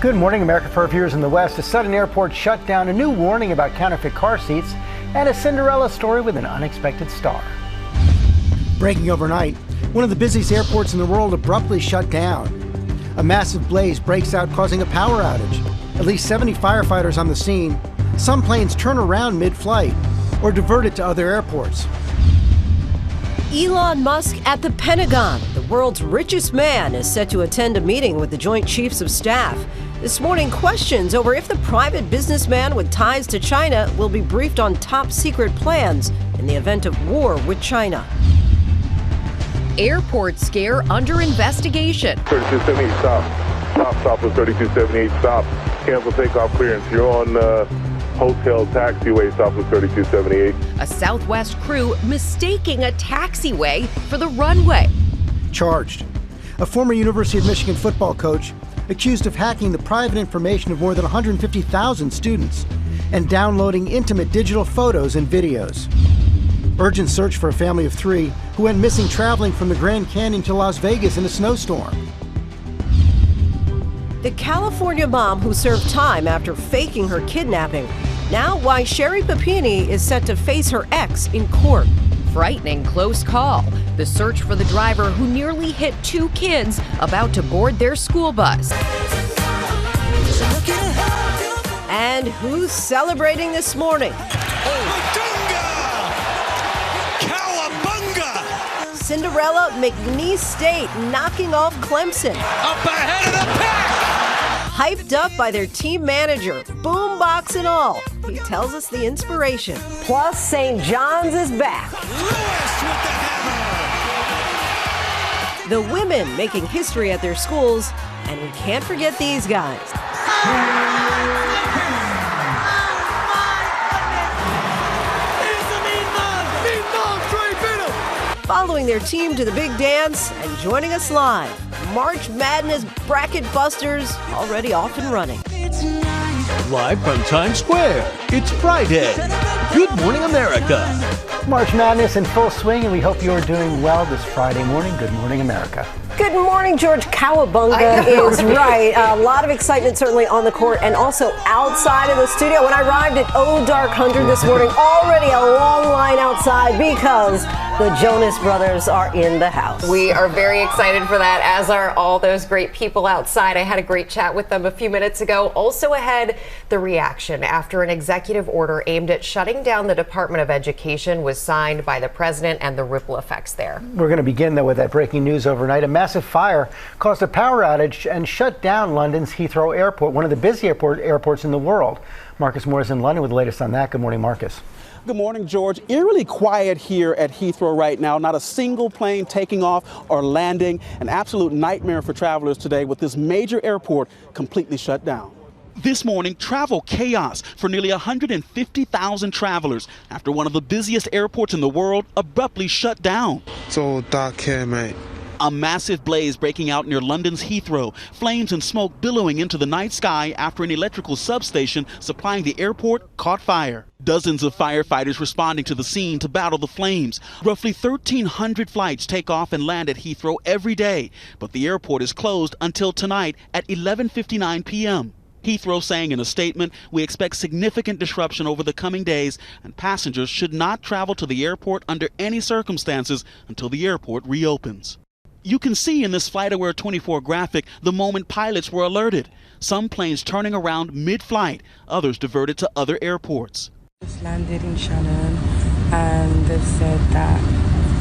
Good morning, America. For our viewers in the West, a sudden airport shutdown, a new warning about counterfeit car seats, and a Cinderella story with an unexpected star. Breaking overnight, one of the busiest airports in the world abruptly shut down. A massive blaze breaks out, causing a power outage. At least 70 firefighters on the scene. Some planes turn around mid-flight or diverted to other airports. Elon Musk at the Pentagon. The world's richest man is set to attend a meeting with the Joint Chiefs of Staff. This morning, questions over if the private businessman with ties to China will be briefed on top secret plans in the event of war with China. Airport scare under investigation. 3278 stop with 3278 stop. Cancel takeoff clearance. You're on hotel taxiway, stop with 3278. A Southwest crew mistaking a taxiway for the runway. Charged. A former University of Michigan football coach accused of hacking the private information of more than 150,000 students and downloading intimate digital photos and videos. Urgent search for a family of 3 who went missing traveling from the Grand Canyon to Las Vegas in a snowstorm. The California mom who served time after faking her kidnapping. Now why Sherry Papini is set to face her ex in court. Frightening close call. The search for the driver who nearly hit 2 kids about to board their school bus. And who's celebrating this morning? Cinderella McNeese State knocking off Clemson. Up ahead of the pack! Hyped up by their team manager, boombox and all. He tells us the inspiration. Plus, St. John's is back. Lewis with the hammer! The women making history at their schools, and we can't forget these guys. Following their team to the big dance and joining us live. March Madness Bracket Busters already off and running. Live from Times Square, it's Friday. Good morning, America. March Madness in full swing, and we hope you're doing well this Friday morning. Good morning, America. Good morning, George. Cowabunga is right. A lot of excitement certainly on the court and also outside of the studio. When I arrived at Oh Dark 100 this morning, already a long line outside because the Jonas Brothers are in the house. We are very excited for that, as are all those great people outside. I had a great chat with them a few minutes ago. Also ahead, the reaction after an executive order aimed at shutting down the Department of Education was signed by the president and the ripple effects there. We're going to begin, though, with that breaking news overnight. A massive fire caused a power outage and shut down London's Heathrow Airport, one of the busiest airports in the world. Marcus Moore is in London with the latest on that. Good morning, Marcus. Good morning, George. Eerily quiet here at Heathrow right now. Not a single plane taking off or landing. An absolute nightmare for travelers today with this major airport completely shut down. This morning, travel chaos for nearly 150,000 travelers after one of the busiest airports in the world abruptly shut down. It's all dark here, mate. A massive blaze breaking out near London's Heathrow, flames and smoke billowing into the night sky after an electrical substation supplying the airport caught fire. Dozens of firefighters responding to the scene to battle the flames. Roughly 1,300 flights take off and land at Heathrow every day, but the airport is closed until tonight at 11:59 p.m. Heathrow saying in a statement, "We expect significant disruption over the coming days, and passengers should not travel to the airport under any circumstances until the airport reopens." You can see in this FlightAware 24 graphic the moment pilots were alerted. Some planes turning around mid-flight, others diverted to other airports. Just landed in Shannon and they've said that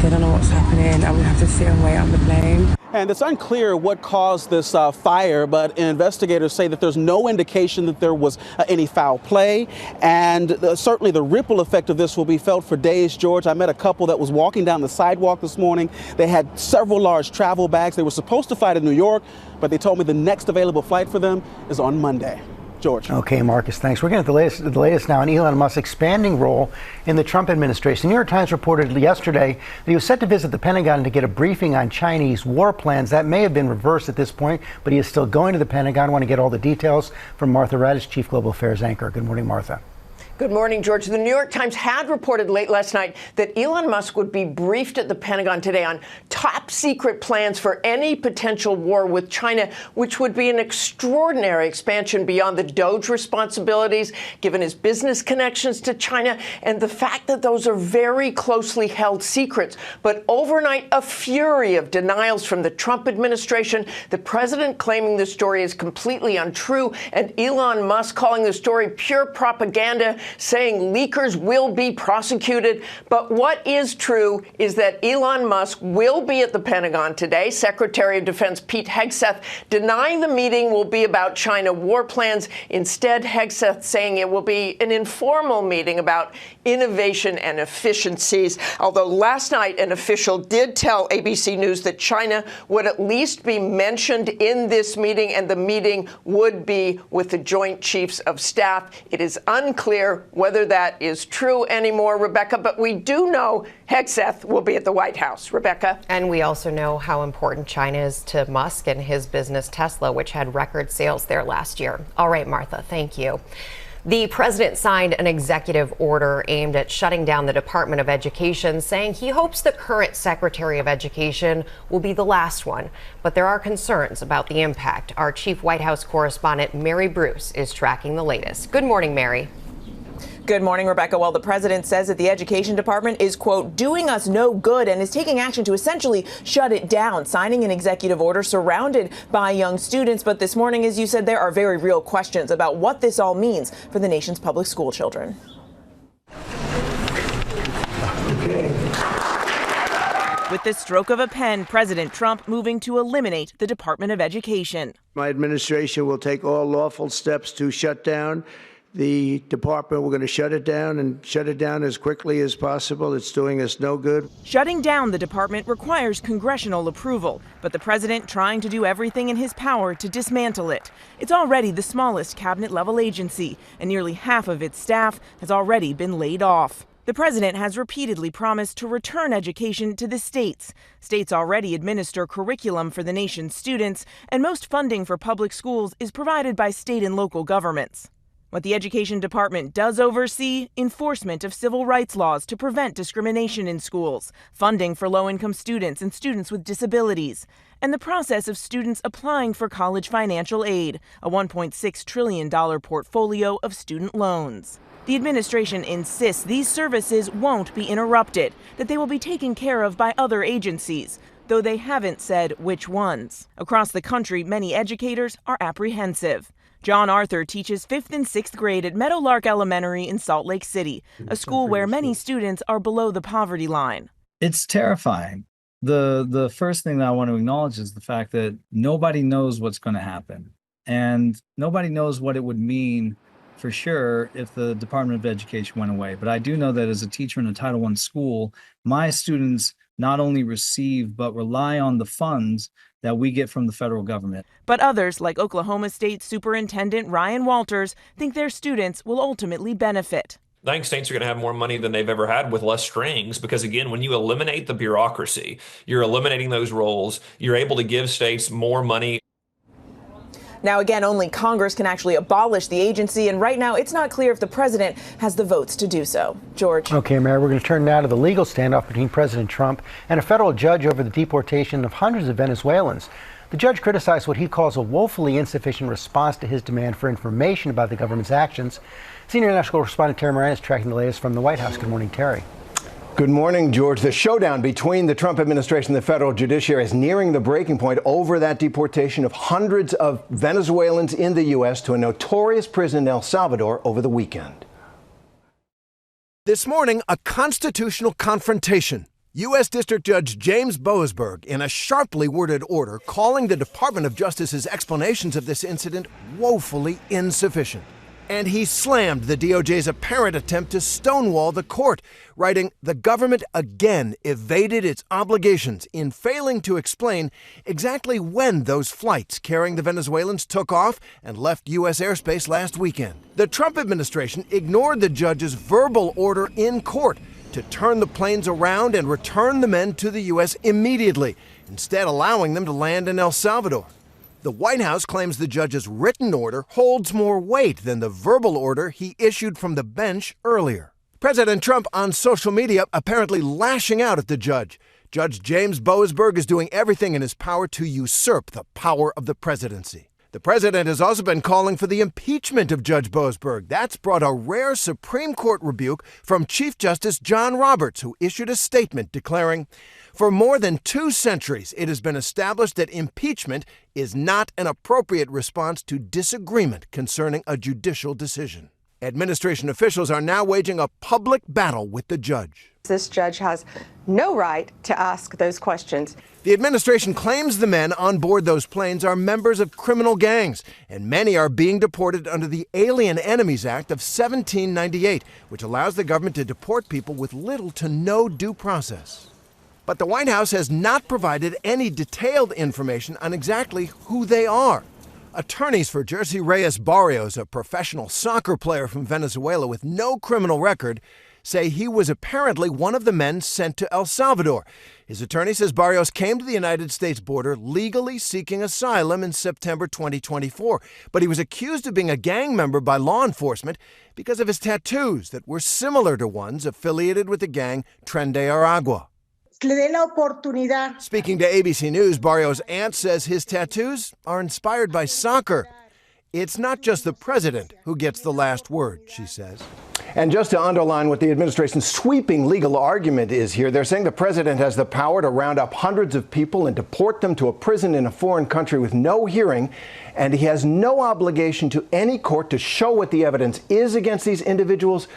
they don't know what's happening and we have to sit and wait on the plane. And it's unclear what caused this fire, but investigators say that there's no indication that there was any foul play. And certainly the ripple effect of this will be felt for days, George. I met a couple that was walking down the sidewalk this morning. They had several large travel bags. They were supposed to fly to New York, but they told me the next available flight for them is on Monday. George. Okay, Marcus, thanks. We're getting the latest now on Elon Musk's expanding role in the Trump administration. The New York Times reported yesterday that he was set to visit the Pentagon to get a briefing on Chinese war plans. That may have been reversed at this point, but he is still going to the Pentagon. I want to get all the details from Martha Raddatz, Chief Global Affairs Anchor. Good morning, Martha. Good morning, George. The New York Times had reported late last night that Elon Musk would be briefed at the Pentagon today on top secret plans for any potential war with China, which would be an extraordinary expansion beyond the Doge responsibilities, given his business connections to China and the fact that those are very closely held secrets. But overnight, a fury of denials from the Trump administration, the president claiming the story is completely untrue, and Elon Musk calling the story pure propaganda, saying leakers will be prosecuted. But what is true is that Elon Musk will be at the Pentagon today. Secretary of Defense Pete Hegseth denying the meeting will be about China war plans. Instead, Hegseth saying it will be an informal meeting about innovation and efficiencies. Although last night an official did tell ABC News that China would at least be mentioned in this meeting, and the meeting would be with the Joint Chiefs of Staff. It is unclear whether that is true anymore, Rebecca, but we do know Hegseth will be at the White House. Rebecca? And we also know how important China is to Musk and his business Tesla, which had record sales there last year. All right, Martha, thank you. The president signed an executive order aimed at shutting down the Department of Education, saying he hopes the current Secretary of Education will be the last one. But there are concerns about the impact. Our chief White House correspondent, Mary Bruce, is tracking the latest. Good morning, Mary. Good morning, Rebecca. Well, the president says that the Education Department is, quote, doing us no good and is taking action to essentially shut it down, signing an executive order surrounded by young students. But this morning, as you said, there are very real questions about what this all means for the nation's public school children. With the stroke of a pen, President Trump moving to eliminate the Department of Education. My administration will take all lawful steps to shut down the department. We're going to shut it down and shut it down as quickly as possible. It's doing us no good. Shutting down the department requires congressional approval, but the president trying to do everything in his power to dismantle it. It's already the smallest cabinet-level agency, and nearly half of its staff has already been laid off. The president has repeatedly promised to return education to the states. States already administer curriculum for the nation's students, and most funding for public schools is provided by state and local governments. What the Education Department does oversee, enforcement of civil rights laws to prevent discrimination in schools, funding for low-income students and students with disabilities, and the process of students applying for college financial aid, a $1.6 trillion portfolio of student loans. The administration insists these services won't be interrupted, that they will be taken care of by other agencies, though they haven't said which ones. Across the country, many educators are apprehensive. John Arthur teaches 5th and 6th grade at Meadowlark Elementary in Salt Lake City, a school where many students are below the poverty line. It's terrifying. The first thing that I want to acknowledge is the fact that nobody knows what's going to happen. And nobody knows what it would mean for sure if the Department of Education went away. But I do know that as a teacher in a Title I school, my students not only receive but rely on the funds that we get from the federal government. But others, like Oklahoma State Superintendent Ryan Walters, think their students will ultimately benefit. I think states are going to have more money than they've ever had with less strings because, again, when you eliminate the bureaucracy, you're eliminating those roles, you're able to give states more money. Now, again, only Congress can actually abolish the agency, and right now it's not clear if the president has the votes to do so. George. Okay, Mary, we're going to turn now to the legal standoff between President Trump and a federal judge over the deportation of hundreds of Venezuelans. The judge criticized what he calls a woefully insufficient response to his demand for information about the government's actions. Senior national correspondent Terry Moran is tracking the latest from the White House. Good morning, Terry. Good morning, George. The showdown between the Trump administration and the federal judiciary is nearing the breaking point over that deportation of hundreds of Venezuelans in the U.S. to a notorious prison in El Salvador over the weekend. This morning, a constitutional confrontation. U.S. District Judge James Boasberg, in a sharply worded order, calling the Department of Justice's explanations of this incident woefully insufficient. And he slammed the DOJ's apparent attempt to stonewall the court, writing, "The government again evaded its obligations in failing to explain exactly when those flights carrying the Venezuelans took off and left U.S. airspace last weekend." The Trump administration ignored the judge's verbal order in court to turn the planes around and return the men to the U.S. immediately, instead allowing them to land in El Salvador. The White House claims the judge's written order holds more weight than the verbal order he issued from the bench earlier. President Trump on social media apparently lashing out at the judge. Judge James Boasberg is doing everything in his power to usurp the power of the presidency. The president has also been calling for the impeachment of Judge Boasberg. That's brought a rare Supreme Court rebuke from Chief Justice John Roberts, who issued a statement declaring, "For more than 2 centuries, it has been established that impeachment is not an appropriate response to disagreement concerning a judicial decision." Administration officials are now waging a public battle with the judge. This judge has no right to ask those questions. The administration claims the men on board those planes are members of criminal gangs, and many are being deported under the Alien Enemies Act of 1798, which allows the government to deport people with little to no due process. But the White House has not provided any detailed information on exactly who they are. Attorneys for Jersey Reyes Barrios, a professional soccer player from Venezuela with no criminal record, say he was apparently one of the men sent to El Salvador. His attorney says Barrios came to the United States border legally seeking asylum in September 2024, but he was accused of being a gang member by law enforcement because of his tattoos that were similar to ones affiliated with the gang Tren de Aragua. Speaking to ABC News, Barrios' aunt says his tattoos are inspired by soccer. It's not just the president who gets the last word, she says. And just to underline what the administration's sweeping legal argument is here, they're saying the president has the power to round up hundreds of people and deport them to a prison in a foreign country with no hearing, and he has no obligation to any court to show what the evidence is against these individuals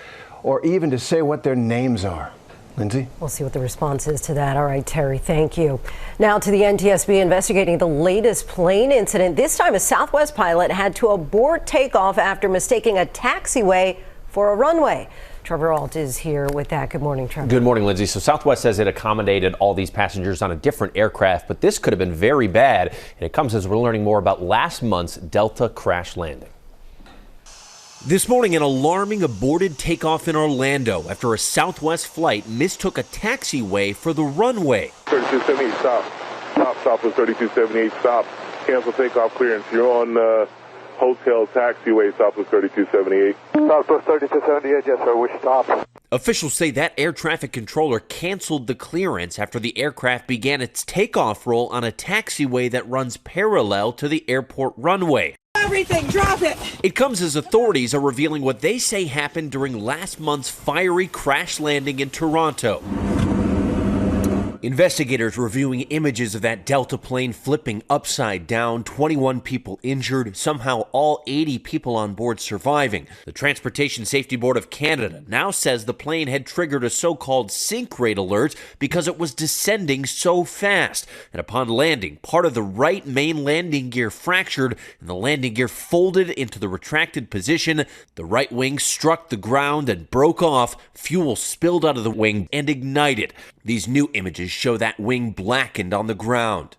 or even to say what their names are. Linsey? We'll see what the response is to that. All right, Terry, thank you. Now to the NTSB investigating the latest plane incident. This time a Southwest pilot had to abort takeoff after mistaking a taxiway for a runway. Trevor Ault is here with that. Good morning, Trevor. Good morning, Lindsay. So Southwest says it accommodated all these passengers on a different aircraft, but this could have been very bad. And it comes as we're learning more about last month's Delta crash landing. This morning, an alarming aborted takeoff in Orlando after a Southwest flight mistook a taxiway for the runway. 3278, stop was 3278, stop. Cancel takeoff clearance. You're on hotel taxiway, stop was 3278. Stop was 3278, yes sir, we stop. Officials say that air traffic controller canceled the clearance after the aircraft began its takeoff roll on a taxiway that runs parallel to the airport runway. Everything, drop it! It comes as authorities are revealing what they say happened during last month's fiery crash landing in Toronto. Investigators reviewing images of that Delta plane flipping upside down, 21 people injured, somehow all 80 people on board surviving. The Transportation Safety Board of Canada now says the plane had triggered a so-called sink rate alert because it was descending so fast. And upon landing, part of the right main landing gear fractured and the landing gear folded into the retracted position. The right wing struck the ground and broke off. Fuel spilled out of the wing and ignited. These new images show that wing blackened on the ground.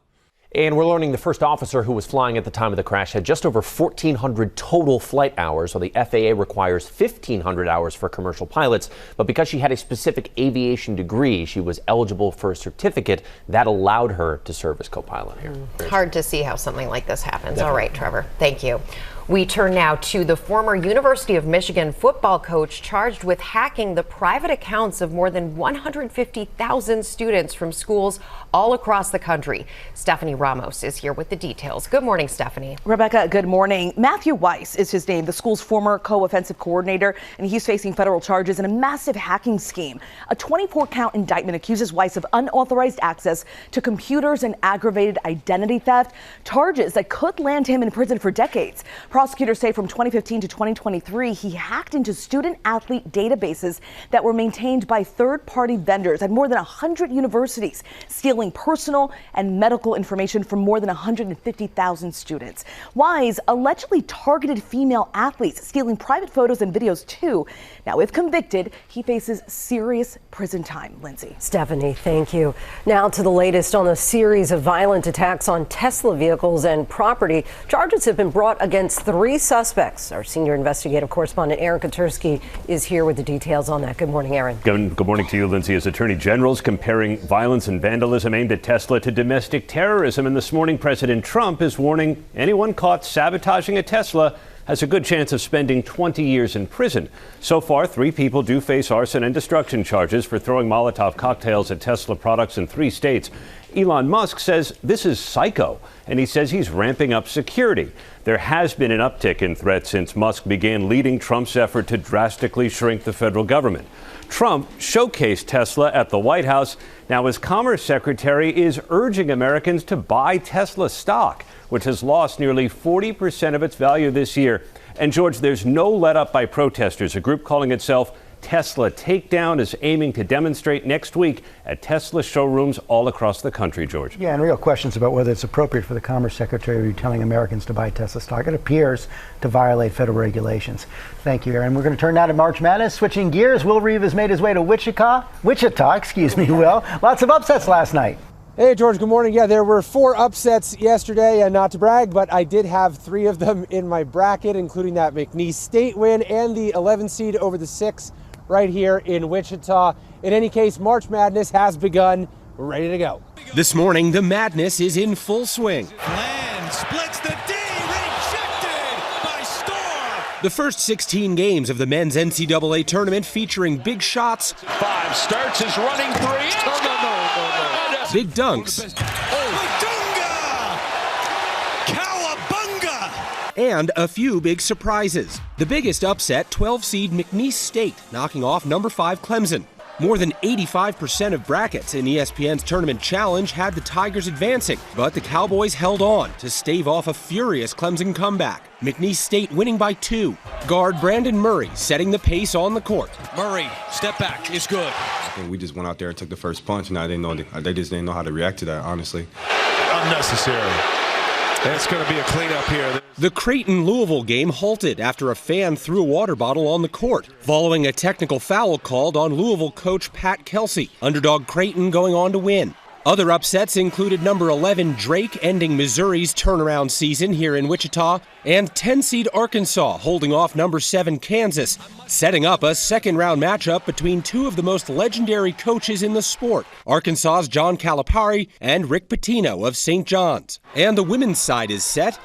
And we're learning the first officer who was flying at the time of the crash had just over 1,400 total flight hours, while the FAA requires 1,500 hours for commercial pilots. But because she had a specific aviation degree, she was eligible for a certificate that allowed her to serve as co-pilot here. Hard to see how something like this happens. Definitely. All right, Trevor, thank you. We turn now to the former University of Michigan football coach charged with hacking the private accounts of more than 150,000 students from schools all across the country. Stephanie Ramos is here with the details. Good morning, Stephanie. Rebecca, good morning. Matthew Weiss is his name, the school's former co-offensive coordinator, and he's facing federal charges in a massive hacking scheme. A 24-count indictment accuses Weiss of unauthorized access to computers and aggravated identity theft, charges that could land him in prison for decades. Prosecutors say from 2015 to 2023, he hacked into student-athlete databases that were maintained by third-party vendors at more than 100 universities, stealing personal and medical information from more than 150,000 students. Weiss allegedly targeted female athletes, stealing private photos and videos too. Now, if convicted, he faces serious prison time. Lindsay. Stephanie, thank you. Now to the latest on a series of violent attacks on Tesla vehicles and property. Charges have been brought against 3 suspects. Our senior investigative correspondent Aaron Katersky is here with the details on that. Good morning, Aaron. Good morning to you, Lindsay. As Attorney General's comparing violence and vandalism aimed at Tesla to domestic terrorism, and this morning President Trump is warning anyone caught sabotaging a Tesla has a good chance of spending 20 years in prison. So far, 3 people do face arson and destruction charges for throwing Molotov cocktails at Tesla products in 3 states. Elon Musk says this is psycho, and he says he's ramping up security. There has been an uptick in threats since Musk began leading Trump's effort to drastically shrink the federal government. Trump showcased Tesla at the White House. Now his Commerce Secretary is urging Americans to buy Tesla stock, which has lost nearly 40% of its value this year. And George, there's no let up by protesters. A group calling itself Tesla Takedown is aiming to demonstrate next week at Tesla showrooms all across the country, George. Yeah, and real questions about whether it's appropriate for the Commerce Secretary to be telling Americans to buy Tesla stock. It appears to violate federal regulations. Thank you, Aaron. We're going to turn now to March Madness. Switching gears, Will Reeve has made his way to Wichita, Will. Lots of upsets last night. Hey, George, good morning. Yeah, there were 4 upsets yesterday, and not to brag, but I did have 3 of them in my bracket, including that McNeese State win and the 11 seed over the 6 right here in Wichita. In any case, March Madness has begun. We're ready to go. This morning, the madness is in full swing. Land splits the D, rejected by Storm. The first 16 games of the men's NCAA tournament featuring big shots. 5 starts his running 3. No. Big dunks. And a few big surprises. The biggest upset, 12-seed McNeese State, knocking off number 5 Clemson. More than 85% of brackets in ESPN's Tournament Challenge had the Tigers advancing, but the Cowboys held on to stave off a furious Clemson comeback. McNeese State winning by 2. Guard Brandon Murray setting the pace on the court. Murray, step back, is good. I think we just went out there and took the first punch, and they just didn't know how to react to that, honestly. Unnecessary. It's going to be a cleanup here. The Creighton-Louisville game halted after a fan threw a water bottle on the court, following a technical foul called on Louisville coach Pat Kelsey. Underdog Creighton going on to win. Other upsets included number 11 Drake ending Missouri's turnaround season here in Wichita, and 10-seed Arkansas holding off number 7 Kansas, setting up a second-round matchup between 2 of the most legendary coaches in the sport, Arkansas's John Calipari and Rick Pitino of St. John's. And the women's side is set.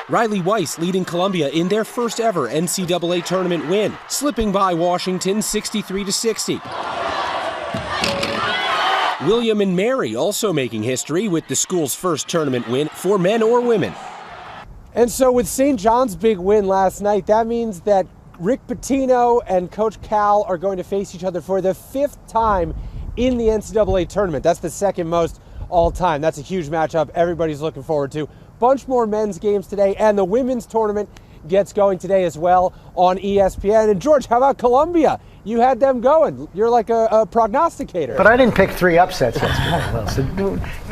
Riley Weiss leading Columbia in their first ever NCAA tournament win, slipping by Washington 63-60. William and Mary also making history with the school's first tournament win for men or women. And so with St. John's big win last night, that means that Rick Pitino and Coach Cal are going to face each other for the 5th time in the NCAA tournament. That's the second most all time. That's a huge matchup everybody's looking forward to. Bunch more men's games today, and the women's tournament gets going today as well on ESPN. And George, how about Columbia? You had them going. You're like a prognosticator. But I didn't pick 3 upsets yesterday. Well, so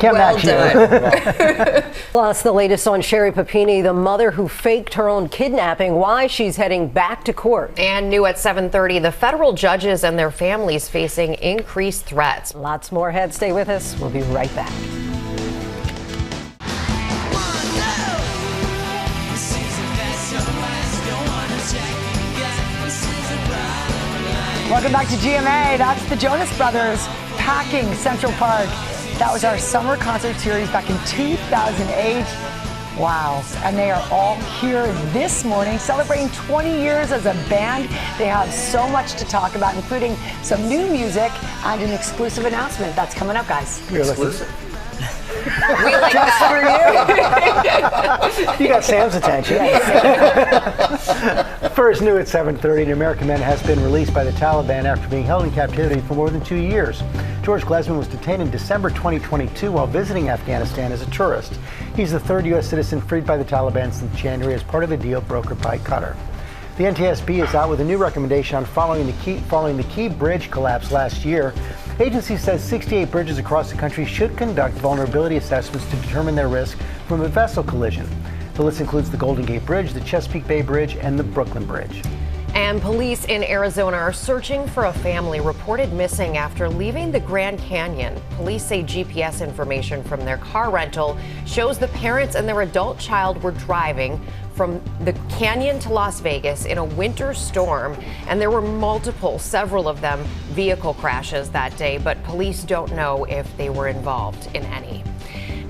can't match you. Plus, the latest on Sherry Papini, the mother who faked her own kidnapping, why she's heading back to court. And new at 7:30, the federal judges and their families facing increased threats. Lots more ahead. Stay with us. We'll be right back. Welcome back to GMA. That's the Jonas Brothers packing Central Park. That was our summer concert series back in 2008. Wow. And they are all here this morning celebrating 20 years as a band. They have so much to talk about, including some new music and an exclusive announcement. That's coming up, guys. Exclusive? We like Just that. for you. You got Sam's attention. First new at 7:30, an American man has been released by the Taliban after being held in captivity for more than 2 years. George Glesman was detained in December 2022 while visiting Afghanistan as a tourist. He's the 3rd U.S. citizen freed by the Taliban since January as part of a deal brokered by Qatar. The NTSB is out with a new recommendation on following the Key Bridge collapse last year. Agency says 68 bridges across the country should conduct vulnerability assessments to determine their risk from a vessel collision. The list includes the Golden Gate Bridge, the Chesapeake Bay Bridge, and the Brooklyn Bridge. And police in Arizona are searching for a family reported missing after leaving the Grand Canyon. Police say GPS information from their car rental shows the parents and their adult child were driving from the canyon to Las Vegas in a winter storm, and there were several of them, vehicle crashes that day, but police don't know if they were involved in any.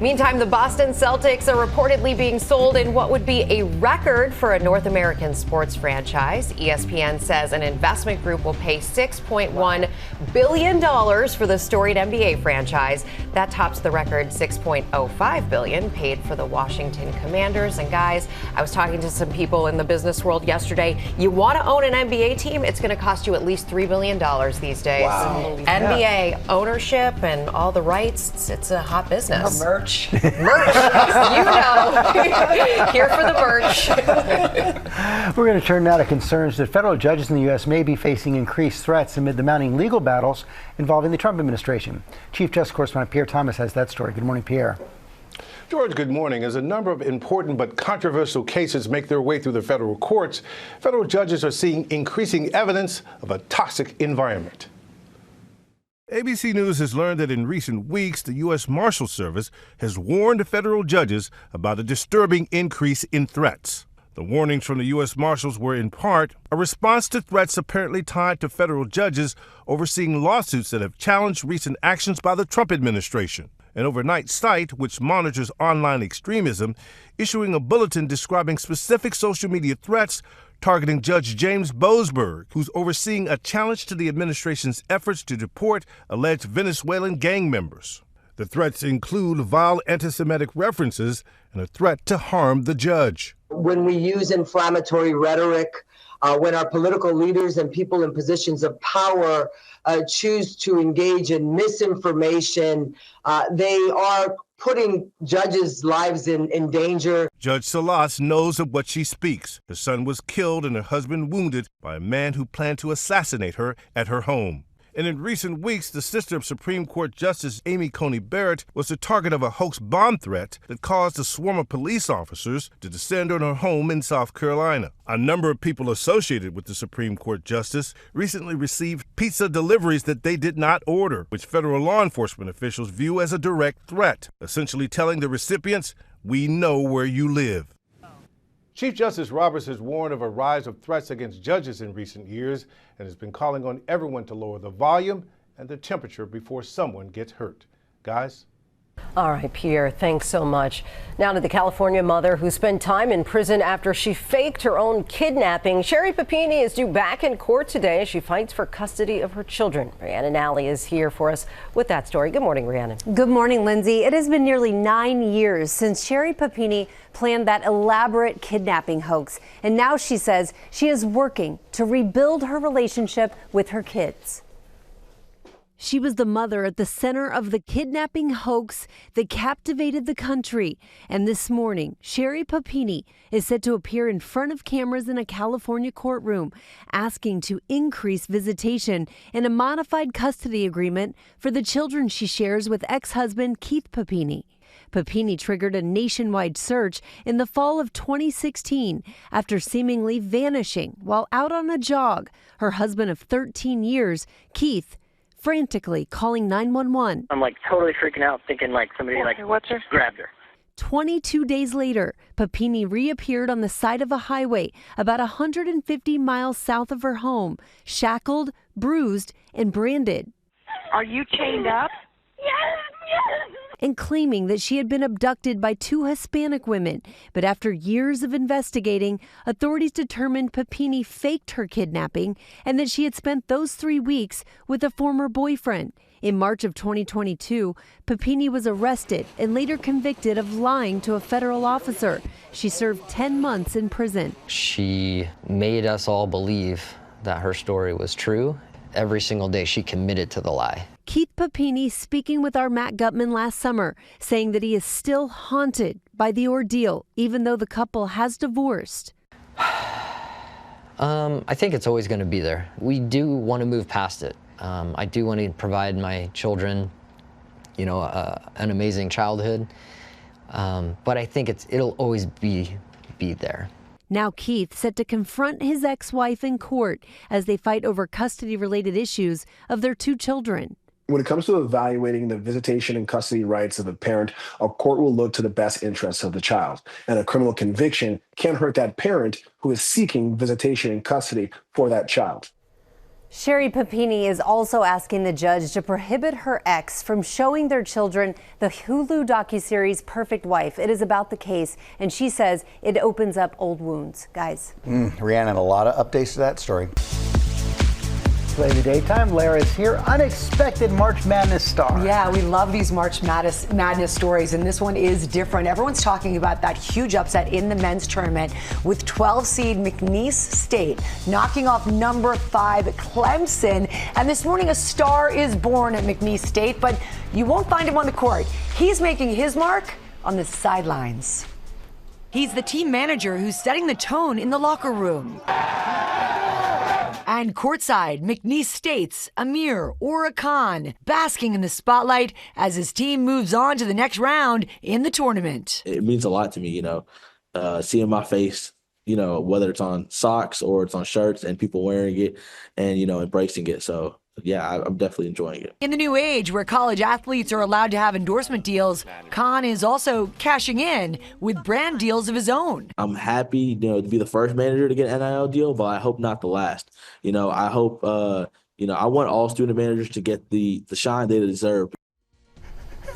Meantime, the Boston Celtics are reportedly being sold in what would be a record for a North American sports franchise. ESPN says an investment group will pay $6.1 billion for the storied NBA franchise. That tops the record $6.05 billion paid for the Washington Commanders. And guys, I was talking to some people in the business world yesterday. You want to own an NBA team? It's going to cost you at least $3 billion these days. Wow. NBA ownership and all the rights, it's a hot business. Merch. Merch, you know. Here for the merch. We're going to turn now to concerns that federal judges in the U.S. may be facing increased threats amid the mounting legal battles involving the Trump administration. Chief Justice Correspondent Pierre Thomas has that story. Good morning, Pierre. George, good morning. As a number of important but controversial cases make their way through the federal courts, federal judges are seeing increasing evidence of a toxic environment. ABC News has learned that in recent weeks, the U.S. Marshal Service has warned federal judges about a disturbing increase in threats. The warnings from the U.S. Marshals were in part a response to threats apparently tied to federal judges overseeing lawsuits that have challenged recent actions by the Trump administration. An overnight site which monitors online extremism, issuing a bulletin describing specific social media threats targeting Judge James Boasberg, who's overseeing a challenge to the administration's efforts to deport alleged Venezuelan gang members. The threats include vile anti-Semitic references and a threat to harm the judge. When we use inflammatory rhetoric, when our political leaders and people in positions of power choose to engage in misinformation, they are putting judges' lives in danger. Judge Salas knows of what she speaks. Her son was killed and her husband wounded by a man who planned to assassinate her at her home. And in recent weeks, the sister of Supreme Court Justice Amy Coney Barrett was the target of a hoax bomb threat that caused a swarm of police officers to descend on her home in South Carolina. A number of people associated with the Supreme Court Justice recently received pizza deliveries that they did not order, which federal law enforcement officials view as a direct threat, essentially telling the recipients, "We know where you live." Chief Justice Roberts has warned of a rise of threats against judges in recent years and has been calling on everyone to lower the volume and the temperature before someone gets hurt. Guys? All right, Pierre, thanks so much. Now to the California mother who spent time in prison after she faked her own kidnapping. Sherry Papini is due back in court today as she fights for custody of her children. Rhiannon Alley is here for us with that story. Good morning, Rhiannon. Good morning, Lindsay. It has been nearly 9 years since Sherry Papini planned that elaborate kidnapping hoax. And now she says she is working to rebuild her relationship with her kids. She was the mother at the center of the kidnapping hoax that captivated the country. And this morning, Sherry Papini is set to appear in front of cameras in a California courtroom, asking to increase visitation and a modified custody agreement for the children she shares with ex-husband Keith Papini. Papini triggered a nationwide search in the fall of 2016 after seemingly vanishing while out on a jog. Her husband of 13 years, Keith, frantically calling 911. I'm totally freaking out, thinking somebody grabbed her. 22 days later, Papini reappeared on the side of a highway about 150 miles south of her home, shackled, bruised, and branded. Are you chained up? Yes. And claiming that she had been abducted by 2 Hispanic women. But after years of investigating, authorities determined Papini faked her kidnapping and that she had spent those 3 weeks with a former boyfriend. In March of 2022, Papini was arrested and later convicted of lying to a federal officer. She served 10 months in prison. She made us all believe that her story was true. Every single day she committed to the lie. Keith Papini speaking with our Matt Gutman last summer, saying that he is still haunted by the ordeal, even though the couple has divorced. I think it's always going to be there. We do want to move past it. I do want to provide my children, an amazing childhood. But I think it'll always be there. Now Keith set to confront his ex-wife in court as they fight over custody-related issues of their 2 children. When it comes to evaluating the visitation and custody rights of a parent, a court will look to the best interests of the child. And a criminal conviction can't hurt that parent who is seeking visitation and custody for that child. Sherry Papini is also asking the judge to prohibit her ex from showing their children the Hulu docuseries Perfect Wife. It is about the case, and she says it opens up old wounds. Guys. Rhiannon, a lot of updates to that story. Lady Daytime, Lara's here. Unexpected March Madness star. Yeah, we love these March Madness stories, and this one is different. Everyone's talking about that huge upset in the men's tournament with 12 seed McNeese State knocking off number 5 Clemson. And this morning a star is born at McNeese State, but you won't find him on the court. He's making his mark on the sidelines. He's the team manager who's setting the tone in the locker room. And courtside, McNeese State's Amir Khan basking in the spotlight as his team moves on to the next round in the tournament. It means a lot to me, seeing my face, whether it's on socks or it's on shirts and people wearing it and, embracing it. So, yeah, I'm definitely enjoying it. In the new age where college athletes are allowed to have endorsement deals, Khan is also cashing in with brand deals of his own. I'm happy, to be the first manager to get an NIL deal, but I hope not the last. I hope, I want all student managers to get the shine they deserve.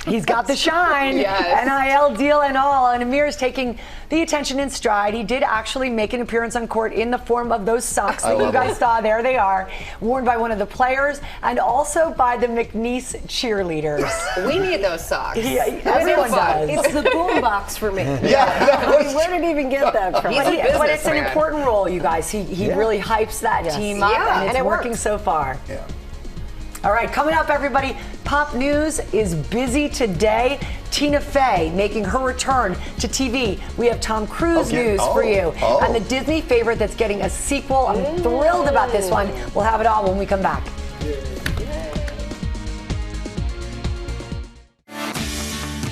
He's got the shine, yes. NIL deal and all, and Amir's taking the attention in stride. He did actually make an appearance on court in the form of those socks that you guys saw. There they are, worn by one of the players and also by the McNeese cheerleaders. We need those socks. Yeah, everyone does. It's the boom box for me. Where did he even get that from? But it's an important role, you guys. He really hypes that team up, and it's working so far. Yeah. All right, coming up, everybody, pop news is busy today. Tina Fey making her return to TV. We have Tom Cruise news for you. And the Disney favorite that's getting a sequel. I'm thrilled about this one. We'll have it all when we come back.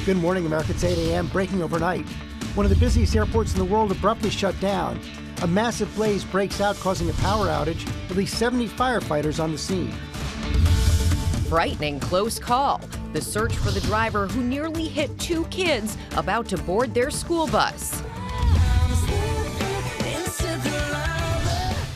Good morning, America. It's 8 a.m. Breaking overnight. One of the busiest airports in the world abruptly shut down. A massive blaze breaks out, causing a power outage. At least 70 firefighters on the scene. Frightening close call. The search for the driver who nearly hit 2 kids about to board their school bus.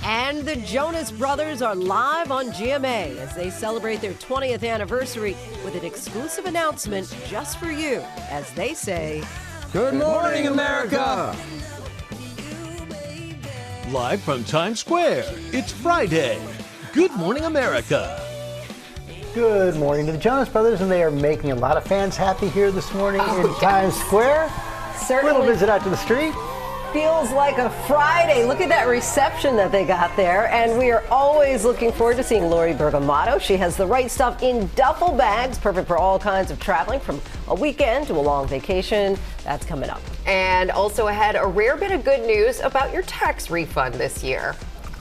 And the Jonas Brothers are live on GMA as they celebrate their 20th anniversary with an exclusive announcement just for you, as they say, Good morning, America! Live from Times Square, it's Friday. Good morning, America. Good morning to the Jonas Brothers, and they are making a lot of fans happy here this morning in Times Square. Certainly. Little visit out to the street. Feels like a Friday. Look at that reception that they got there. And we are always looking forward to seeing Lori Bergamatto. She has the right stuff in duffel bags, perfect for all kinds of traveling, from a weekend to a long vacation. That's coming up. And also ahead, a rare bit of good news about your tax refund this year.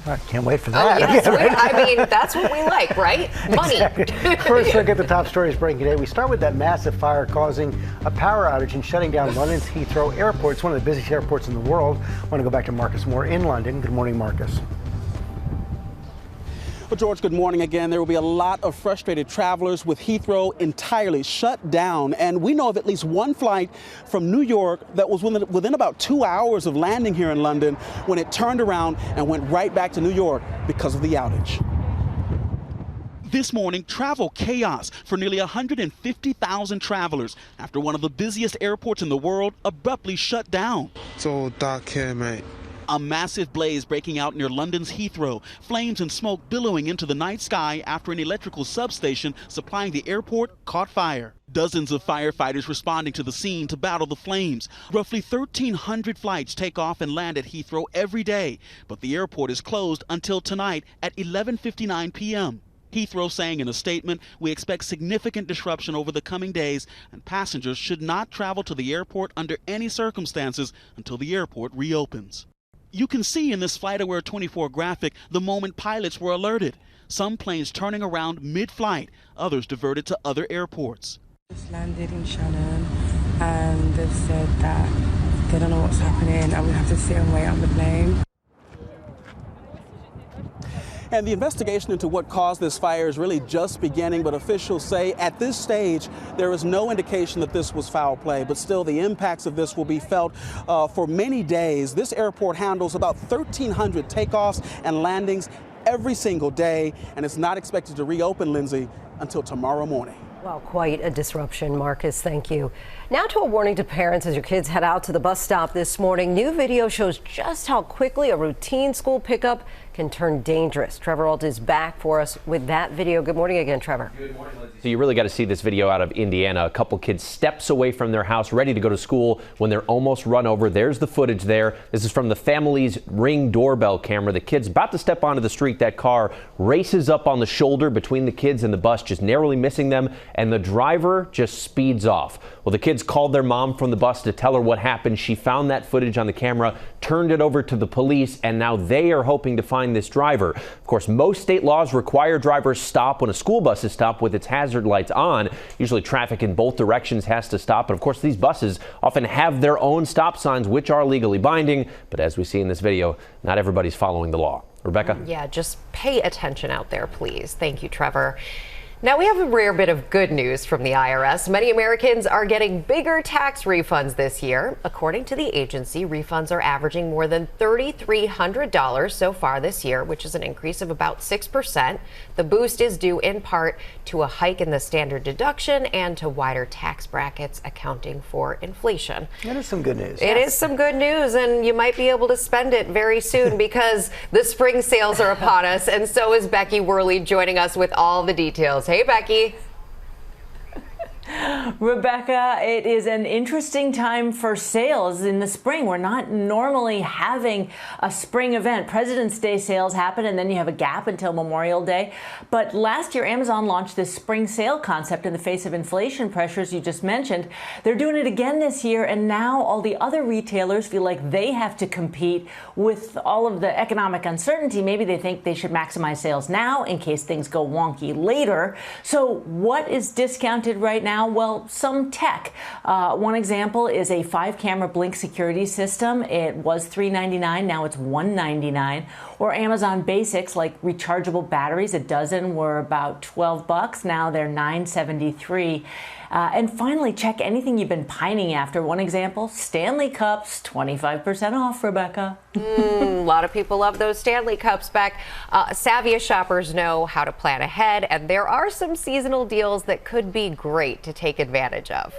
I can't wait for that. Oh, yes. I mean, that's what we like, right? Money. Exactly. First, look at the top stories breaking today. We start with that massive fire causing a power outage and shutting down London's Heathrow Airport. It's one of the busiest airports in the world. I want to go back to Marcus Moore in London. Good morning, Marcus. Well, George, good morning again. There will be a lot of frustrated travelers with Heathrow entirely shut down. And we know of at least one flight from New York that was within about 2 hours of landing here in London when it turned around and went right back to New York because of the outage. This morning, travel chaos for nearly 150,000 travelers after one of the busiest airports in the world abruptly shut down. It's all dark here, mate. A massive blaze breaking out near London's Heathrow, flames and smoke billowing into the night sky after an electrical substation supplying the airport caught fire. Dozens of firefighters responding to the scene to battle the flames. Roughly 1,300 flights take off and land at Heathrow every day, but the airport is closed until tonight at 11:59 p.m. Heathrow saying in a statement, "We expect significant disruption over the coming days, and passengers should not travel to the airport under any circumstances until the airport reopens." You can see in this FlightAware 24 graphic the moment pilots were alerted. Some planes turning around mid-flight, others diverted to other airports. Just landed in Shannon, and they've said that They don't know what's happening, and we have to sit and wait on the plane. And the investigation into what caused this fire is really just beginning, but officials say at this stage there is no indication that this was foul play, but still the impacts of this will be felt for many days. This airport handles about 1,300 takeoffs and landings every single day, and it's not expected to reopen, Linsey, until tomorrow morning. Well, quite a disruption, Marcus. Thank you. Now to a warning to parents as your kids head out to the bus stop this morning. New video shows just how quickly a routine school pickup can turn dangerous. Trevor Alt is back for us with that video. Good morning again, Trevor. Good morning, Lindsay. So you really got to see this video out of Indiana. A couple kids steps away from their house, ready to go to school when they're almost run over. There's the footage there. This is from the family's Ring doorbell camera. The kid's about to step onto the street. That car races up on the shoulder between the kids and the bus, just narrowly missing them, and the driver just speeds off. Well, the kids called their mom from the bus to tell her what happened. She found that footage on the camera, turned it over to the police, and now they are hoping to find this driver. Of course, most state laws require drivers stop when a school bus is stopped with its hazard lights on. Usually traffic in both directions has to stop. And of course, these buses often have their own stop signs, which are legally binding. But as we see in this video, not everybody's following the law. Rebecca? Yeah, just pay attention out there, please. Thank you, Trevor. Now we have a rare bit of good news from the IRS. Many Americans are getting bigger tax refunds this year. According to the agency, refunds are averaging more than $3,300 so far this year, which is an increase of about 6%. The boost is due in part to a hike in the standard deduction and to wider tax brackets accounting for inflation. That is some good news. It is some good news, and you might be able to spend it very soon because the spring sales are upon us, and so is Becky Worley joining us with all the details. Hey, Becky. Rebecca, it is an interesting time for sales in the spring. We're not normally having a spring event. President's Day sales happen and then you have a gap until Memorial Day. But last year, Amazon launched this spring sale concept in the face of inflation pressures you just mentioned. They're doing it again this year, and now all the other retailers feel like they have to compete with all of the economic uncertainty. Maybe they think they should maximize sales now in case things go wonky later. So what is discounted right now? Well, some tech. One example is a 5-camera Blink security system. It was $399, now it's $199. Or Amazon basics like rechargeable batteries. A dozen were about $12, now they're $9.73. And finally, check anything you've been pining after. One example, Stanley Cups, 25% off, Rebecca. A lot of people love those Stanley Cups, Beck. Savvy shoppers know how to plan ahead, and there are some seasonal deals that could be great to take advantage of.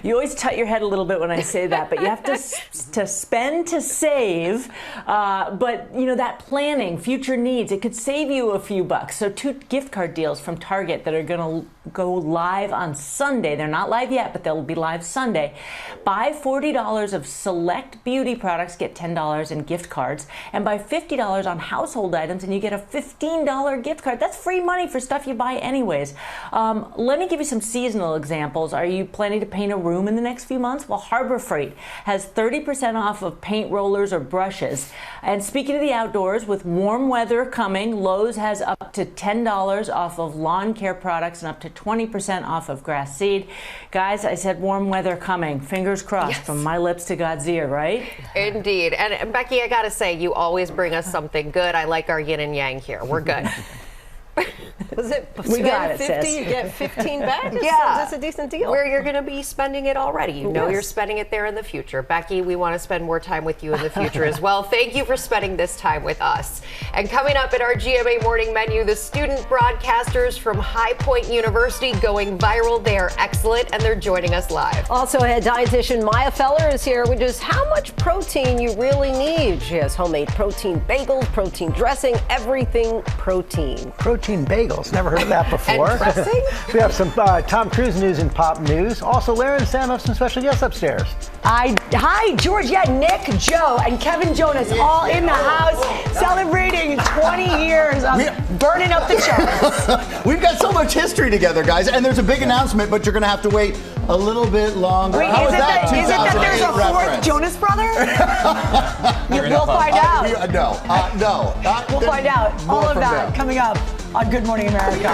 You always tut your head a little bit when I say that, but you have to spend to save. But, you know, that planning, future needs, it could save you a few bucks. So 2 gift card deals from Target that are going to go live on Sunday. They're not live yet, but they'll be live Sunday. Buy $40 of select beauty products, get $10 in gift cards. And buy $50 on household items, and you get a $15 gift card. That's free money for stuff you buy anyways. Let me give you some seasonal examples. Are you planning to paint a room in the next few months? Well, Harbor Freight has 30% off of paint rollers or brushes. And speaking of the outdoors, with warm weather coming, Lowe's has up to $10 off of lawn care products and up to 20% off of grass seed. Guys, I said warm weather coming. Fingers crossed. Yes. From my lips to God's ear, right? Indeed. And Becky, I gotta say, you always bring us something good. I like our yin and yang here. We're good. Was it we got it, 50, sis. you get 15 back? Yeah. That's a decent deal. Where you're going to be spending it already. You know Yes. you're spending it there in the future. Becky, we want to spend more time with you in the future as well. Thank you for spending this time with us. And coming up in our GMA morning menu, the student broadcasters from High Point University going viral. They are excellent, and they're joining us live. Also, head dietitian Maya Feller is here with just how much protein you really need. She has homemade protein bagels, protein dressing, everything protein. Protein bagels. Never heard of that before. And dressing? We have some Tom Cruise news and pop news. Also, Lara and Sam have some special guests upstairs. Hi, George. Yeah, Nick, Joe, and Kevin Jonas all in the house celebrating 20 years of burning up the charts. We've got so much history together, guys, and there's a big announcement, but you're going to have to wait a little bit longer. Wait, How is was that it that there's a 4th reference? Jonas brother? We'll find out. No. We'll find out. All of that coming up on Good Morning America. 。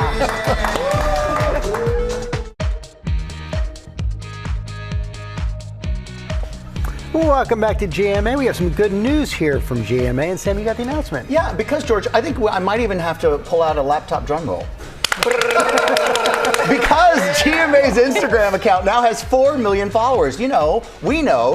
Welcome back to GMA. We have some good news here from GMA. And Sam, you got the announcement. Yeah, because, George, I think I might even have to pull out a laptop drum roll. Because GMA's Instagram account now has 4 million followers. We know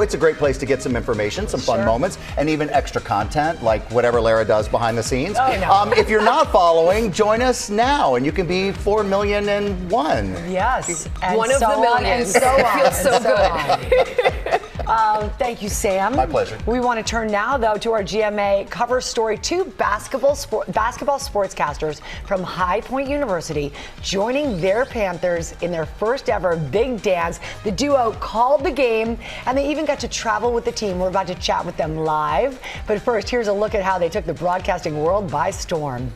it's a great place to get some information, some fun moments, and even extra content, like whatever Lara does behind the scenes. If you're not following, join us now, and you can be 4,000,001. Yes. And one of the millions. And so on. It feels so good. Thank you, Sam. My pleasure. We want to turn now, though, to our GMA cover story. 2 basketball sportscasters from High Point University joining their Panthers in their first ever big dance. The duo called the game, and they even got to travel with the team. We're about to chat with them live. But first, here's a look at how they took the broadcasting world by storm.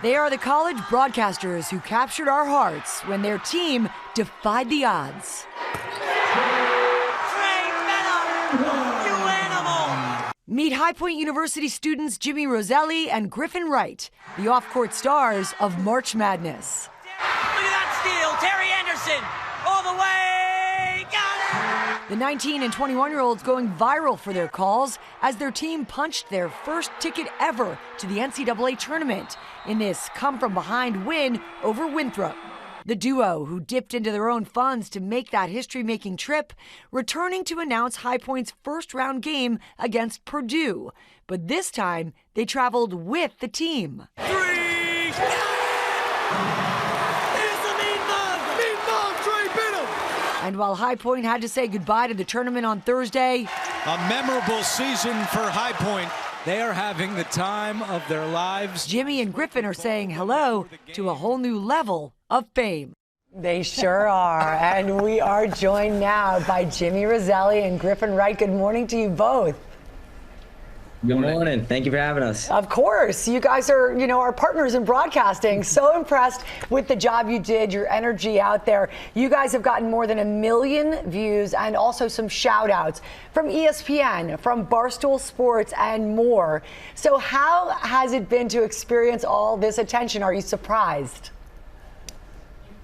They are the college broadcasters who captured our hearts when their team defied the odds. Meet High Point University students Jimmy Roselli and Griffin Wright, the off-court stars of March Madness. Look at that steal. Terry Anderson all the way. Got it. The 19 and 21-year-olds going viral for their calls as their team punched their first ticket ever to the NCAA tournament in this come-from-behind win over Winthrop. The duo, who dipped into their own funds to make that history-making trip, returning to announce High Point's first-round game against Purdue. But this time, they traveled with the team. And while High Point had to say goodbye to the tournament on Thursday, A memorable season for High Point. They are having the time of their lives. Jimmy and Griffin are saying hello to a whole new level of fame. They sure are. And we are joined now by Jimmy Roselli and Griffin Wright. Good morning to you both. Good morning. Thank you for having us. Of course. You guys are, our partners in broadcasting. So impressed with the job you did, your energy out there. You guys have gotten more than 1 million views and also some shout outs from ESPN, from Barstool Sports, and more. So how has it been to experience all this attention? Are you surprised?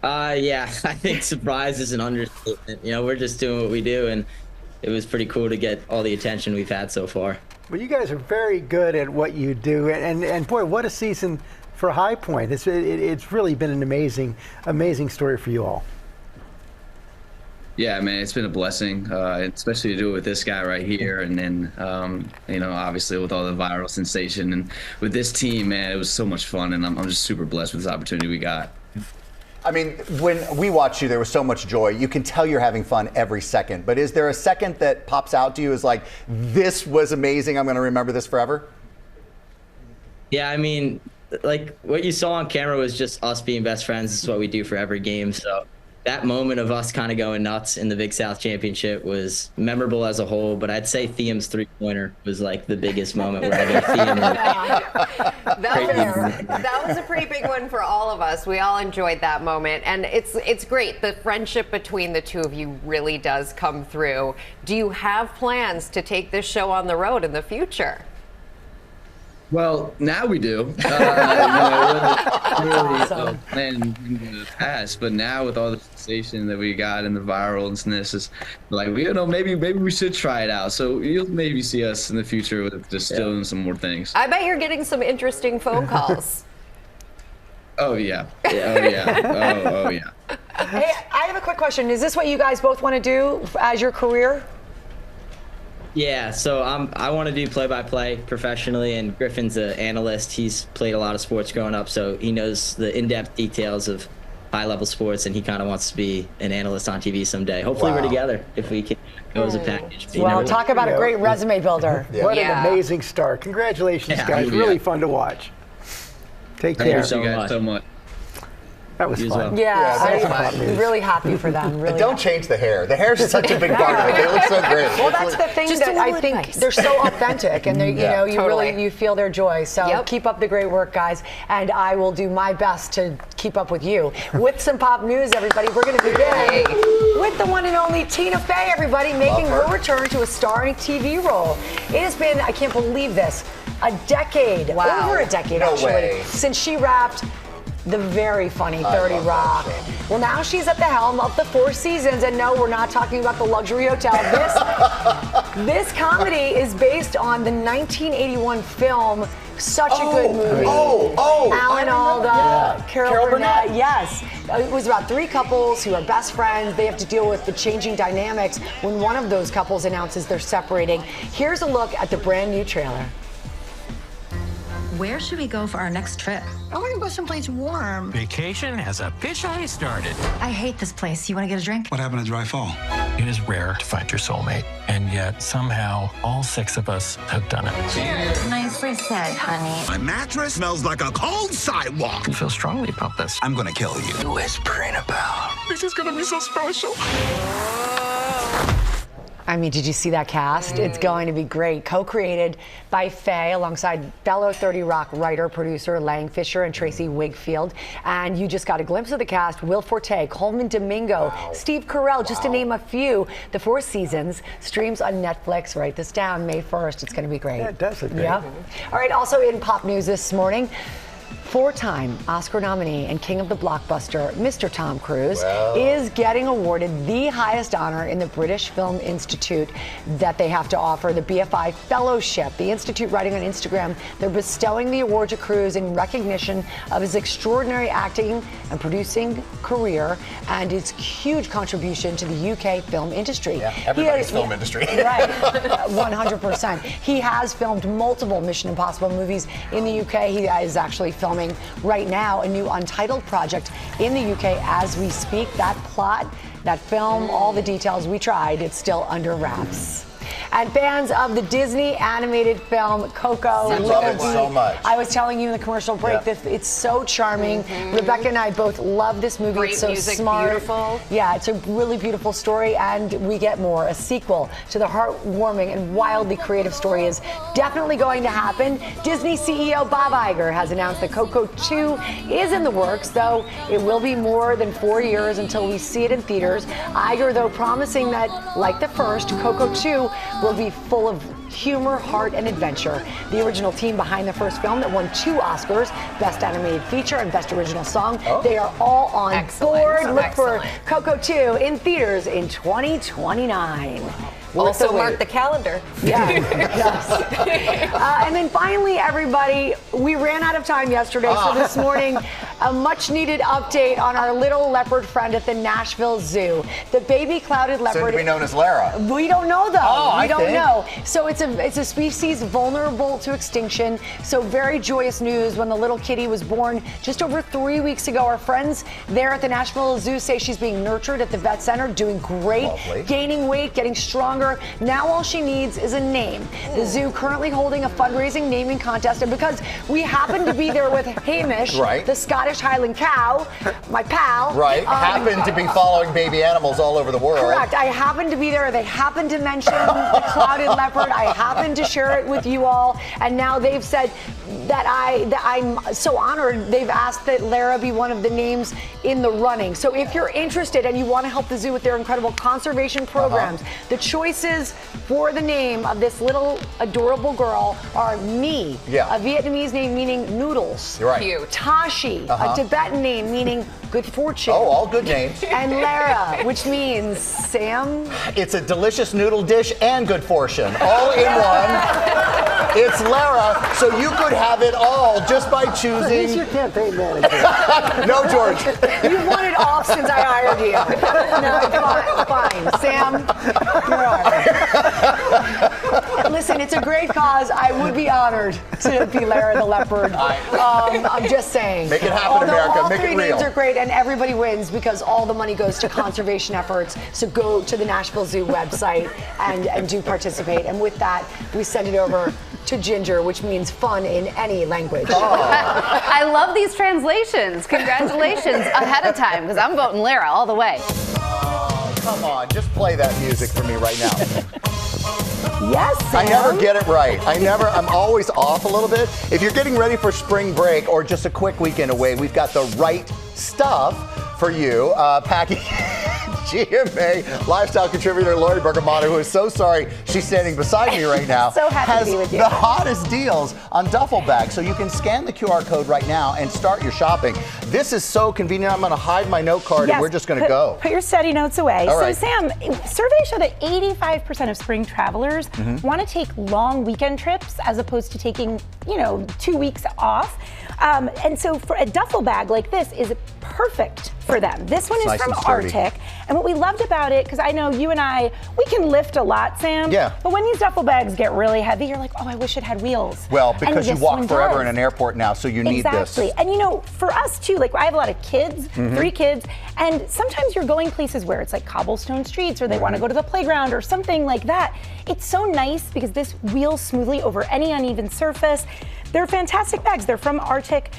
Yeah, I think surprise is an understatement. We're just doing what we do, and it was pretty cool to get all the attention we've had so far. Well, you guys are very good at what you do, and boy, what a season for High Point. It's really been an amazing story for you all. Yeah, man, it's been a blessing, especially to do it with this guy right here, and then obviously with all the viral sensation and with this team, man, it was so much fun, and I'm just super blessed with this opportunity we got. I mean, when we watched you, there was so much joy. You can tell you're having fun every second. But is there a second that pops out to you as like, this was amazing, I'm going to remember this forever? Yeah, I mean, like what you saw on camera was just us being best friends. This is what we do for every game. So that moment of us kind of going nuts in the Big South Championship was memorable as a whole, but I'd say Thiem's three-pointer was like the biggest moment where I go Thiem. That was a pretty big one for all of us. We all enjoyed that moment, and it's great. The friendship between the two of you really does come through. Do you have plans to take this show on the road in the future? Well, now we do. Planned in the past, but now with all the sensation that we got and the viralness, is like maybe we should try it out. So you'll maybe see us in the future with just doing some more things. I bet you're getting some interesting phone calls. Oh yeah. Oh yeah. Oh yeah. Hey, I have a quick question. Is this what you guys both want to do as your career? Yeah, so I want to do play-by-play professionally, and Griffin's an analyst. He's played a lot of sports growing up, so he knows the in-depth details of high-level sports, and he kind of wants to be an analyst on TV someday. Hopefully we're together if we can go as a package. Well, talk about a great resume builder. What an amazing start. Congratulations, guys. Really fun to watch. Take care. Thank you guys so much. That was fun. Yeah, I'm really happy for them. Really. Don't change the hair. The hair is such a big part of it. They look so great. Well, that's the thing that I think they're so authentic, and they, you feel their joy. So keep up the great work, guys, and I will do my best to keep up with you. With some pop news, everybody, we're going to begin with the one and only Tina Fey, everybody, making her return to a starring TV role. It has been, I can't believe this, a decade, over a decade actually, since she wrapped the very funny 30 Rock. Well, now she's at the helm of the Four Seasons, and no, we're not talking about the luxury hotel. This comedy is based on the 1981 film. Such a good movie. Alan Alda, Carol Burnett. Yes. It was about three couples who are best friends. They have to deal with the changing dynamics when one of those couples announces they're separating. Here's a look at the brand new trailer. Where should we go for our next trip? I want to go someplace warm. Vacation has officially started. I hate this place. You want to get a drink? What happened to Dry Fall? It is rare to find your soulmate, and yet somehow all six of us have done it. Cheers. Nicely said, honey. My mattress smells like a cold sidewalk. You feel strongly about this. I'm gonna kill you. Whispering about. This is gonna be so special. I mean, did you see that cast? It's going to be great. Co-created by Faye alongside fellow 30 Rock writer, producer Lang Fisher and Tracy Wigfield. And you just got a glimpse of the cast. Will Forte, Coleman Domingo, Steve Carell, just to name a few. The Four Seasons streams on Netflix. Write this down, May 1st. It's going to be great. Yeah, it does look great. Yeah. All right, also in pop news this morning, four-time Oscar nominee and king of the blockbuster, Mr. Tom Cruise, is getting awarded the highest honor in the British Film Institute that they have to offer, the BFI Fellowship. The Institute writing on Instagram, they're bestowing the award to Cruise in recognition of his extraordinary acting and producing career and his huge contribution to the UK film industry. Yeah, everybody's film industry. Right, 100%. He has filmed multiple Mission Impossible movies in the UK. He is actually filming right now a new Untitled project in the UK as we speak. That plot, that film, all the details, we tried. It's still under wraps. And fans of the Disney animated film Coco, I love it so much. I was telling you in the commercial break that it's so charming. Rebecca and I both love this movie. Great it's so music, smart. beautiful. Yeah, it's a really beautiful story, and we get more. A sequel to the heartwarming and wildly creative story is definitely going to happen. Disney CEO Bob Iger has announced that Coco 2 is in the works, though it will be more than 4 years until we see it in theaters. Iger, though, promising that, like the first, Coco 2 will be full of humor, heart, and adventure. The original team behind the first film that won 2 Oscars, Best Animated Feature and Best Original Song, they are all on board. Look for Coco 2 in theaters in 2029. Also mark the calendar. Yeah, yes. And then finally, everybody, we ran out of time yesterday, so this morning, a much-needed update on our little leopard friend at the Nashville Zoo. The baby clouded leopard. Soon to be known as Lara. We don't know, though. We don't think. know. So it's a species vulnerable to extinction. So very joyous news when the little kitty was born just over 3 weeks ago. Our friends there at the Nashville Zoo say she's being nurtured at the vet center, doing great, gaining weight, getting stronger. Now all she needs is a name. The zoo currently holding a fundraising naming contest, and because we happen to be there with Hamish, the Scottish Highland cow, my pal. Happen to be following baby animals all over the world. Correct. I happened to be there. They happened to mention the clouded leopard. I happened to share it with you all, and now they've said that I'm so honored. They've asked that Lara be one of the names in the running. So if you're interested and you want to help the zoo with their incredible conservation programs, the choices for the name of this little adorable girl are Mi, a Vietnamese name meaning noodles. Cute. Tashi, a Tibetan name meaning good fortune. Oh, all good names. And Lara, which means Sam. It's a delicious noodle dish and good fortune, all in one. It's Lara, so you could have it all just by choosing. He's your campaign manager. No, George. You've won it off since I hired you. No, fine. Sam, you're on. Listen, it's a great cause. I would be honored to be Lara the leopard. I'm just saying. Make it happen, America. All Make three it real. names are great, and everybody wins because all the money goes to conservation efforts. So go to the Nashville Zoo website and do participate. And with that, we send it over to Ginger, which means fun in any language. I love these translations. Congratulations ahead of time, because I'm voting Lara all the way. Come on, just play that music for me right now. Yes, Sam. I never get it right. I'm always off a little bit. If you're getting ready for spring break or just a quick weekend away, we've got the right stuff for you. Packing GMA lifestyle contributor Lori Bergamotta, who is so sorry she's standing beside me right now, So happy has to be with you. the hottest deals on duffel bags. So you can scan the QR code right now and start your shopping. This is so convenient. I'm going to hide my note card and we're just going to go. Put your study notes away. All right. So, Sam, surveys show that 85% of spring travelers want to take long weekend trips as opposed to taking, 2 weeks off. And so for a duffel bag like this is perfect for them. This one is nice from and sturdy. Arctic. And what we loved about it, because I know you and I, we can lift a lot, Sam. Yeah. But when these duffel bags get really heavy, you're like, oh, I wish it had wheels. Well, And because you this walk one forever does. in an airport now, so you need Exactly. this. And for us too, like I have a lot of kids, 3 kids, and sometimes you're going places where it's like cobblestone streets or they want to go to the playground or something like that. It's so nice because this wheels smoothly over any uneven surface. They're fantastic bags. They're from Arctic.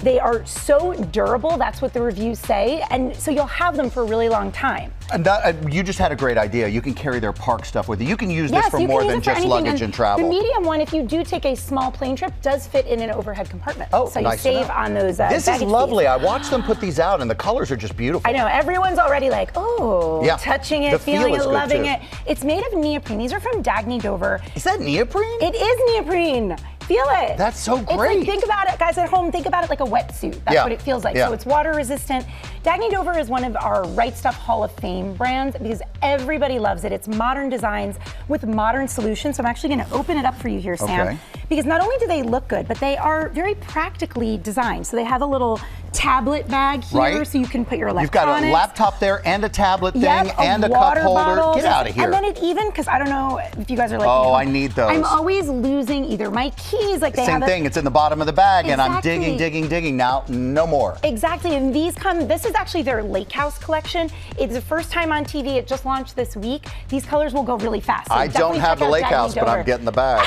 They are so durable. That's what the reviews say. And so you'll have them for a really long time. And you just had a great idea. You can carry their park stuff with you. You can use this Yes, for you more can use than it for just anything. luggage and travel. The medium one, if you do take a small plane trip, does fit in an overhead compartment. Oh, so you nice to save know. on those This is baggage lovely. fees. I watched them put these out, and the colors are just beautiful. I know, everyone's already like, oh, Yeah. touching The it, feel feeling is it, good, loving too. it. It's made of neoprene. These are from Dagny Dover. Is that neoprene? It is neoprene. Feel it. That's so It's great. like, think about it, guys at home, think about it like a wetsuit. That's Yeah. what it feels like. Yeah. So it's water resistant. Dagny Dover is one of our Right Stuff Hall of Fame brands because everybody loves it. It's modern designs with modern solutions. So I'm actually going to open it up for you here, Sam. Okay. Because not only do they look good, but they are very practically designed. So they have a little tablet bag here Right. so you can put your You've electronics. got a laptop there and a tablet thing Yep, and a water cup holder. bottle. Get out of here. And then it even, because I don't know if you guys are like, Oh, I need those. I'm always losing either my keys, like they Same have thing. It's in the bottom of the bag, and I'm Exactly. digging. Now, no more. Exactly, and this is actually their Lake House collection. It's the first time on TV. It just launched this week. These colors will go really fast. So I don't definitely have check the out lake Dagny house, but Dover. I'm getting the bag.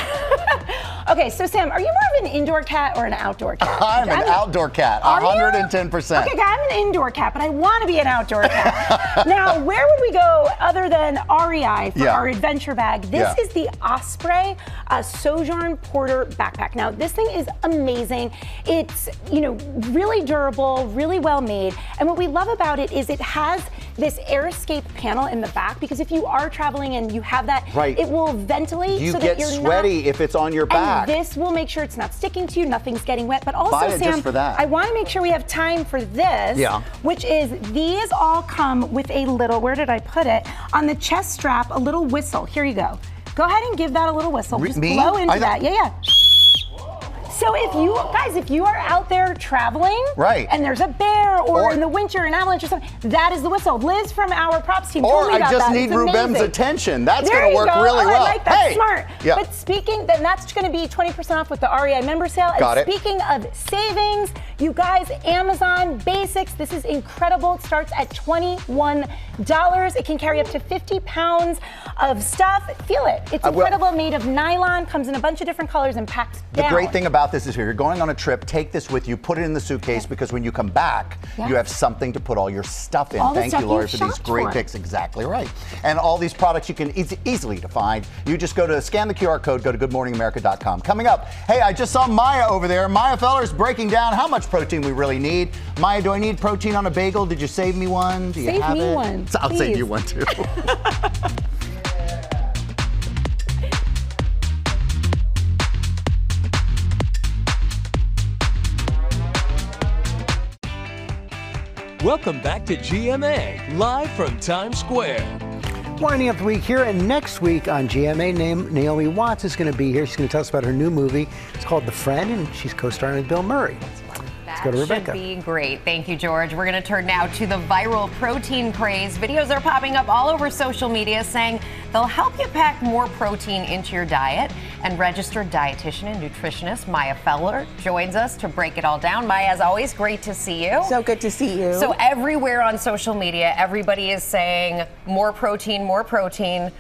Okay, so Sam, are you more of an indoor cat or an outdoor cat? I'm an outdoor cat, Are you? 110%. Okay, I'm an indoor cat, but I want to be an outdoor cat. Now, where would we go other than REI for our adventure bag? This is the Osprey Sojourn Porter backpack. Now, this thing is amazing. It's, really durable, really well made. And what we love about it is it has this air escape panel in the back because if you are traveling and you have that, Right. it will ventilate You so get that you're sweaty not, if it's on your back. And this will make sure it's not sticking to you, nothing's getting wet. But also, Buy it Sam, just for that. I want to make sure we have time for this, which is these all come with a little, where did I put it? On the chest strap, a little whistle. Here you go. Go ahead and give that a little whistle. Just Me? blow into I- that. Yeah. So if you are out there traveling, Right. and there's a bear or in the winter an avalanche or something, that is the whistle. Liz from our props team told Or me I about just that. need It's Rubem's amazing. attention. That's There going to you work go. really Oh, well. I like that. Hey. Smart. Yeah. But then that's going to be 20% off with the REI member sale. Got And it. speaking of savings, you guys, Amazon Basics, this is incredible. It starts at $21. It can carry up to 50 pounds of stuff. Feel it. It's incredible, made of nylon, comes in a bunch of different colors and packed The down. great thing about this is if you're going on a trip, take this with you, put it in the suitcase, because when you come back, Yeah. you have something to put all your stuff in. All the Thank stuff you, Lori, you've for these shopped great for. picks. Exactly right. And all these products you can easily to find. You just go to scan the QR code, go to goodmorningamerica.com. Coming up, hey, I just saw Maya over there. Maya Feller's breaking down how much protein we really need. Maya, do I need protein on a bagel? Did you save me one? Do you Save have me it? one, I'll save please. you one too. Welcome back to GMA, live from Times Square. Winding up the week here, and next week on GMA, Naomi Watts is going to be here. She's going to tell us about her new movie. It's called The Friend, and she's co-starring with Bill Murray. Let's go to Rebecca. Should be great. Thank you, George. We're going to turn now to the viral protein craze. Videos are popping up all over social media saying they'll help you pack more protein into your diet. And registered dietitian and nutritionist Maya Feller joins us to break it all down. Maya, as always, great to see you. So good to see you. So everywhere on social media, everybody is saying more protein, more protein.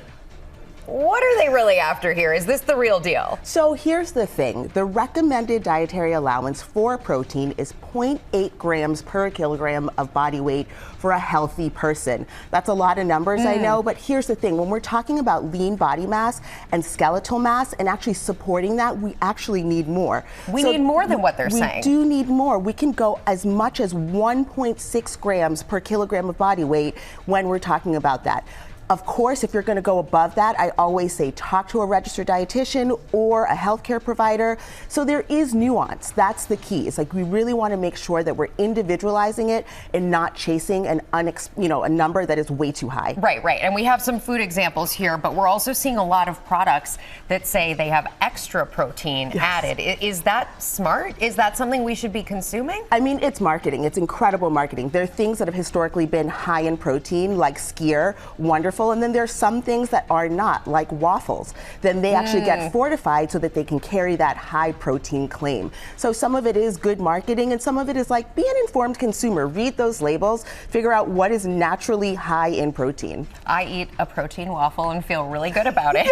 What are they really after here? Is this the real deal? So here's the thing. The recommended dietary allowance for protein is 0.8 grams per kilogram of body weight for a healthy person. That's a lot of numbers, I know, but here's the thing. When we're talking about lean body mass and skeletal mass and actually supporting that, we actually need more. We need more than what they're saying. We do need more. We can go as much as 1.6 grams per kilogram of body weight when we're talking about that. Of course, if you're going to go above that, I always say talk to a registered dietitian or a healthcare provider. So there is nuance. That's the key. It's like we really want to make sure that we're individualizing it and not chasing a number that is way too high. Right. And we have some food examples here, but we're also seeing a lot of products that say they have extra protein added. Is that smart? Is that something we should be consuming? I mean, it's marketing. It's incredible marketing. There are things that have historically been high in protein, like skyr, wonderful. And then there's some things that are not, like waffles. Then they actually get fortified so that they can carry that high protein claim. So some of it is good marketing and some of it is like, be an informed consumer. Read those labels, figure out what is naturally high in protein. I eat a protein waffle and feel really good about it.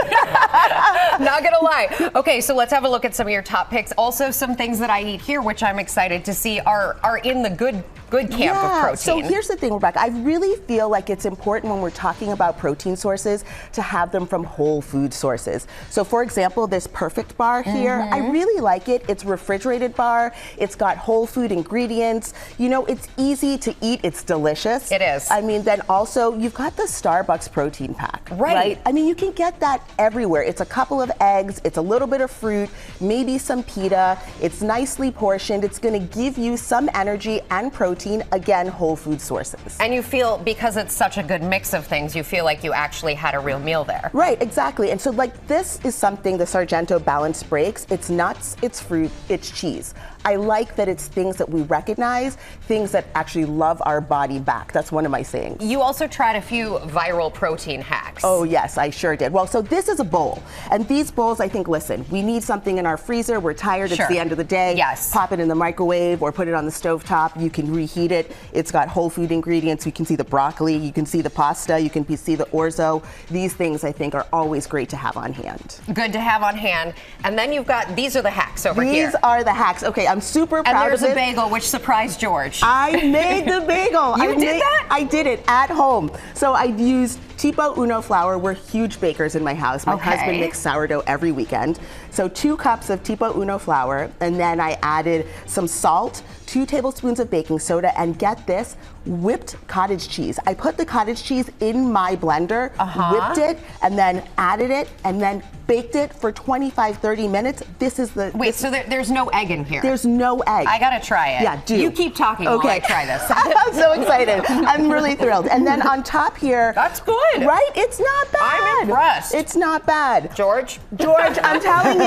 Not gonna lie. Okay, so let's have a look at some of your top picks. Also, some things that I eat here, which I'm excited to see, are in the good camp of protein. So here's the thing, Rebecca. I really feel like it's important when we're talking about protein sources to have them from whole food sources. So for example, this Perfect bar here, I really like it. It's a refrigerated bar. It's got whole food ingredients. You know, it's easy to eat. It's delicious. It is. I mean, then also you've got the Starbucks protein pack, right? I mean, you can get that everywhere. It's a couple of eggs. It's a little bit of fruit, maybe some pita. It's nicely portioned. It's going to give you some energy and protein. Again, whole food sources. And you feel, because it's such a good mix of things, you feel like you actually had a real meal there. Right, exactly. And so like this is something, the Sargento Balanced Breaks. It's nuts, it's fruit, it's cheese. I like that it's things that we recognize, things that actually love our body back. That's one of my sayings. You also tried a few viral protein hacks. Oh yes, I sure did. Well, so this is a bowl. And these bowls, I think, listen, we need something in our freezer. We're tired, it's the end of the day. Yes. Pop it in the microwave or put it on the stovetop. You can reheat it. It's got whole food ingredients. You can see the broccoli, you can see the pasta, you can see the orzo. These things, I think, are always great to have on hand. Good to have on hand. And then you've got, these are the hacks over here. These are the hacks. Okay, I'm super proud of it. And there's a bagel, which surprised George. I made the bagel. You did that? I did it at home. So I used Tipo Uno flour. We're huge bakers in my house. My husband makes sourdough every weekend. So 2 cups of Tipo Uno flour, and then I added some salt, 2 tablespoons of baking soda, and get this, whipped cottage cheese. I put the cottage cheese in my blender, whipped it, and then added it, and then baked it for 25-30 minutes. This is the... Wait, so there's no egg in here? There's no egg. I gotta try it. Yeah, do. You keep talking while I try this. I'm so excited. I'm really thrilled. And then on top here... That's good. Right? It's not bad. I'm impressed. It's not bad. George, I'm telling you.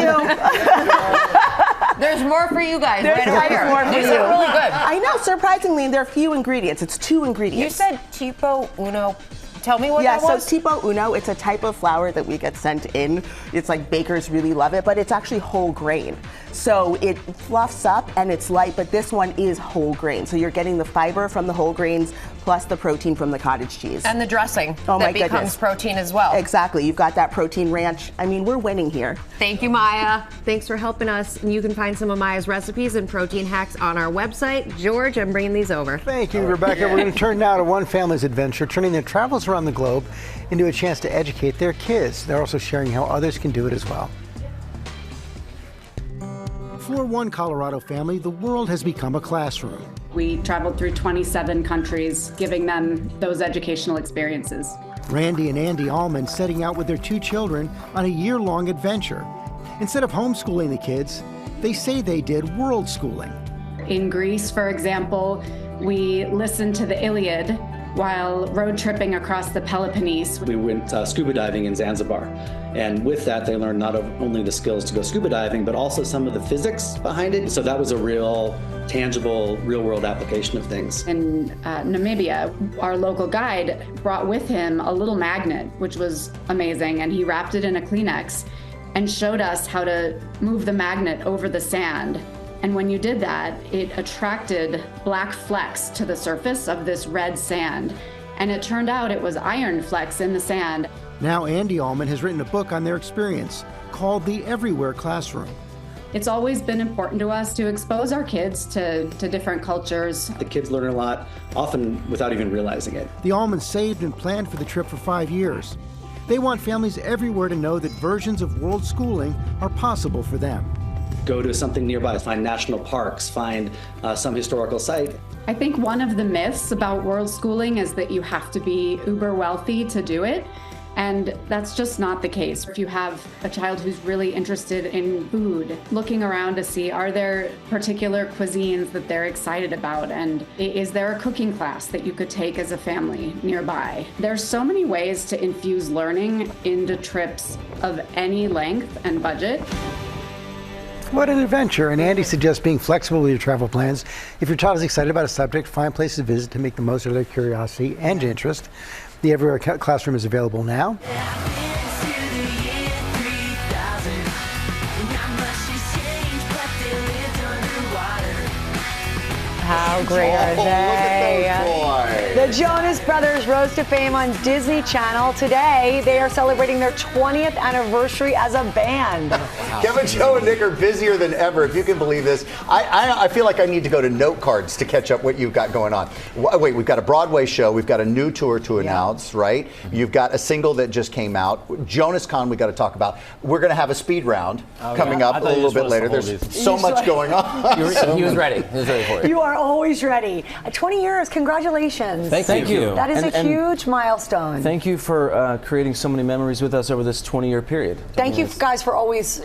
There's more for you guys There's right over here. These are really good. I know, surprisingly, there are few ingredients. It's 2 ingredients. You said Tipo Uno. Tell me what that was. Yeah, so Tipo Uno, it's a type of flour that we get sent in. It's like bakers really love it, but it's actually whole grain. So it fluffs up and it's light, but this one is whole grain. So you're getting the fiber from the whole grains plus the protein from the cottage cheese. And the dressing that becomes protein as well. Exactly. You've got that protein ranch. I mean, we're winning here. Thank you, Maya. Thanks for helping us. And you can find some of Maya's recipes and protein hacks on our website. George, I'm bringing these over. Thank you, Rebecca. We're going to turn now to one family's adventure, turning their travels around the globe into a chance to educate their kids. They're also sharing how others can do it as well. For one Colorado family, the world has become a classroom. We traveled through 27 countries, giving them those educational experiences. Randy and Andy Allman setting out with their 2 children on a year-long adventure. Instead of homeschooling the kids, they say they did world schooling. In Greece, for example, we listened to the Iliad while road tripping across the Peloponnese. We went scuba diving in Zanzibar. And with that, they learned not only the skills to go scuba diving, but also some of the physics behind it. So that was a real, tangible, real-world application of things. In Namibia, our local guide brought with him a little magnet, which was amazing, and he wrapped it in a Kleenex and showed us how to move the magnet over the sand. And when you did that, it attracted black flecks to the surface of this red sand. And it turned out it was iron flecks in the sand. Now Andy Allman has written a book on their experience called The Everywhere Classroom. It's always been important to us to expose our kids to different cultures. The kids learn a lot, often without even realizing it. The Allmans saved and planned for the trip for 5 years. They want families everywhere to know that versions of world schooling are possible for them. Go to something nearby, find national parks, find some historical site. I think one of the myths about world schooling is that you have to be uber wealthy to do it. And that's just not the case. If you have a child who's really interested in food, looking around to see, are there particular cuisines that they're excited about? And is there a cooking class that you could take as a family nearby? There's so many ways to infuse learning into trips of any length and budget. What an adventure. And Andy suggests being flexible with your travel plans. If your child is excited about a subject, find places to visit to make the most of their curiosity and interest. The Everywhere Classroom is available now. How great are they? The Jonas Brothers rose to fame on Disney Channel today. They are celebrating their 20th anniversary as a band. Kevin, Joe, and Nick are busier than ever, if you can believe this. I feel like I need to go to note cards to catch up what you've got going on. Wait, we've got a Broadway show. We've got a new tour to announce, right? You've got a single that just came out. JonasCon we got to talk about. We're going to have a speed round coming up a little bit later. There's so much going on. He was ready. He was ready for it. You are always ready. 20 years, congratulations. Thank you. That is a huge milestone. Thank you for creating so many memories with us over this 20-year period. Thank you guys for always,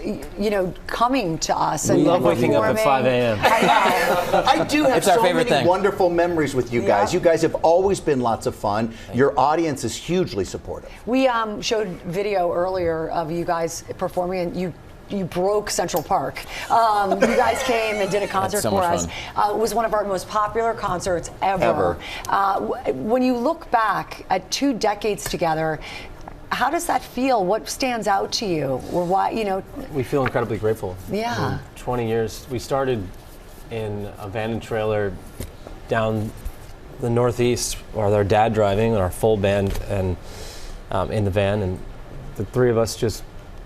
coming to us. We love waking up at 5 a.m. I do have so many wonderful memories with you guys. You guys have always been lots of fun. Your audience is hugely supportive. We showed video earlier of you guys performing, and you broke Central Park. You guys came and did a concert for us. It was one of our most popular concerts ever. When you look back at 2 decades together, how does that feel? What stands out to you? Or why, We feel incredibly grateful. Yeah. 20 years. We started in a van and trailer down the Northeast, with our dad driving, our full band, and in the van, and the three of us just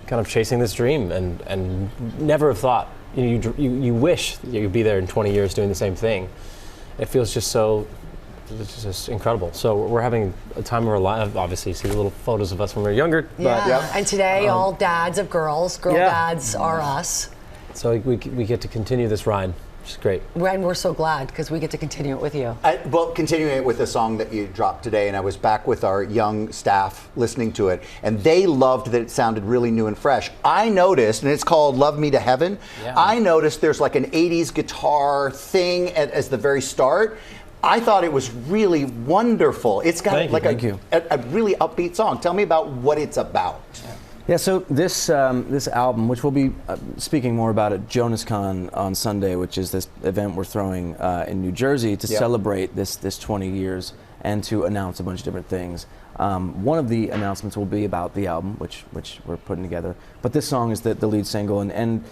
kind of chasing this dream, and never have thought. You wish you'd be there in 20 years doing the same thing. It feels just so. It's just incredible. So we're having a time of our life. Obviously, see the little photos of us when we were younger. Yeah. And today, all dads of girls, dads are us. So we get to continue this ride, which is great. And we're so glad because we get to continue it with you. Well, continuing it with the song that you dropped today, and I was back with our young staff listening to it, and they loved that it sounded really new and fresh. I noticed, and it's called Love Me to Heaven, I noticed there's like an 80s guitar thing as the very start. I thought it was really wonderful. It's got a really upbeat song. Tell me about what it's about. Yeah, so this album, which we'll be speaking more about at JonasCon on Sunday, which is this event we're throwing in New Jersey to celebrate this 20 years and to announce a bunch of different things. One of the announcements will be about the album, which we're putting together. But this song is the lead single, and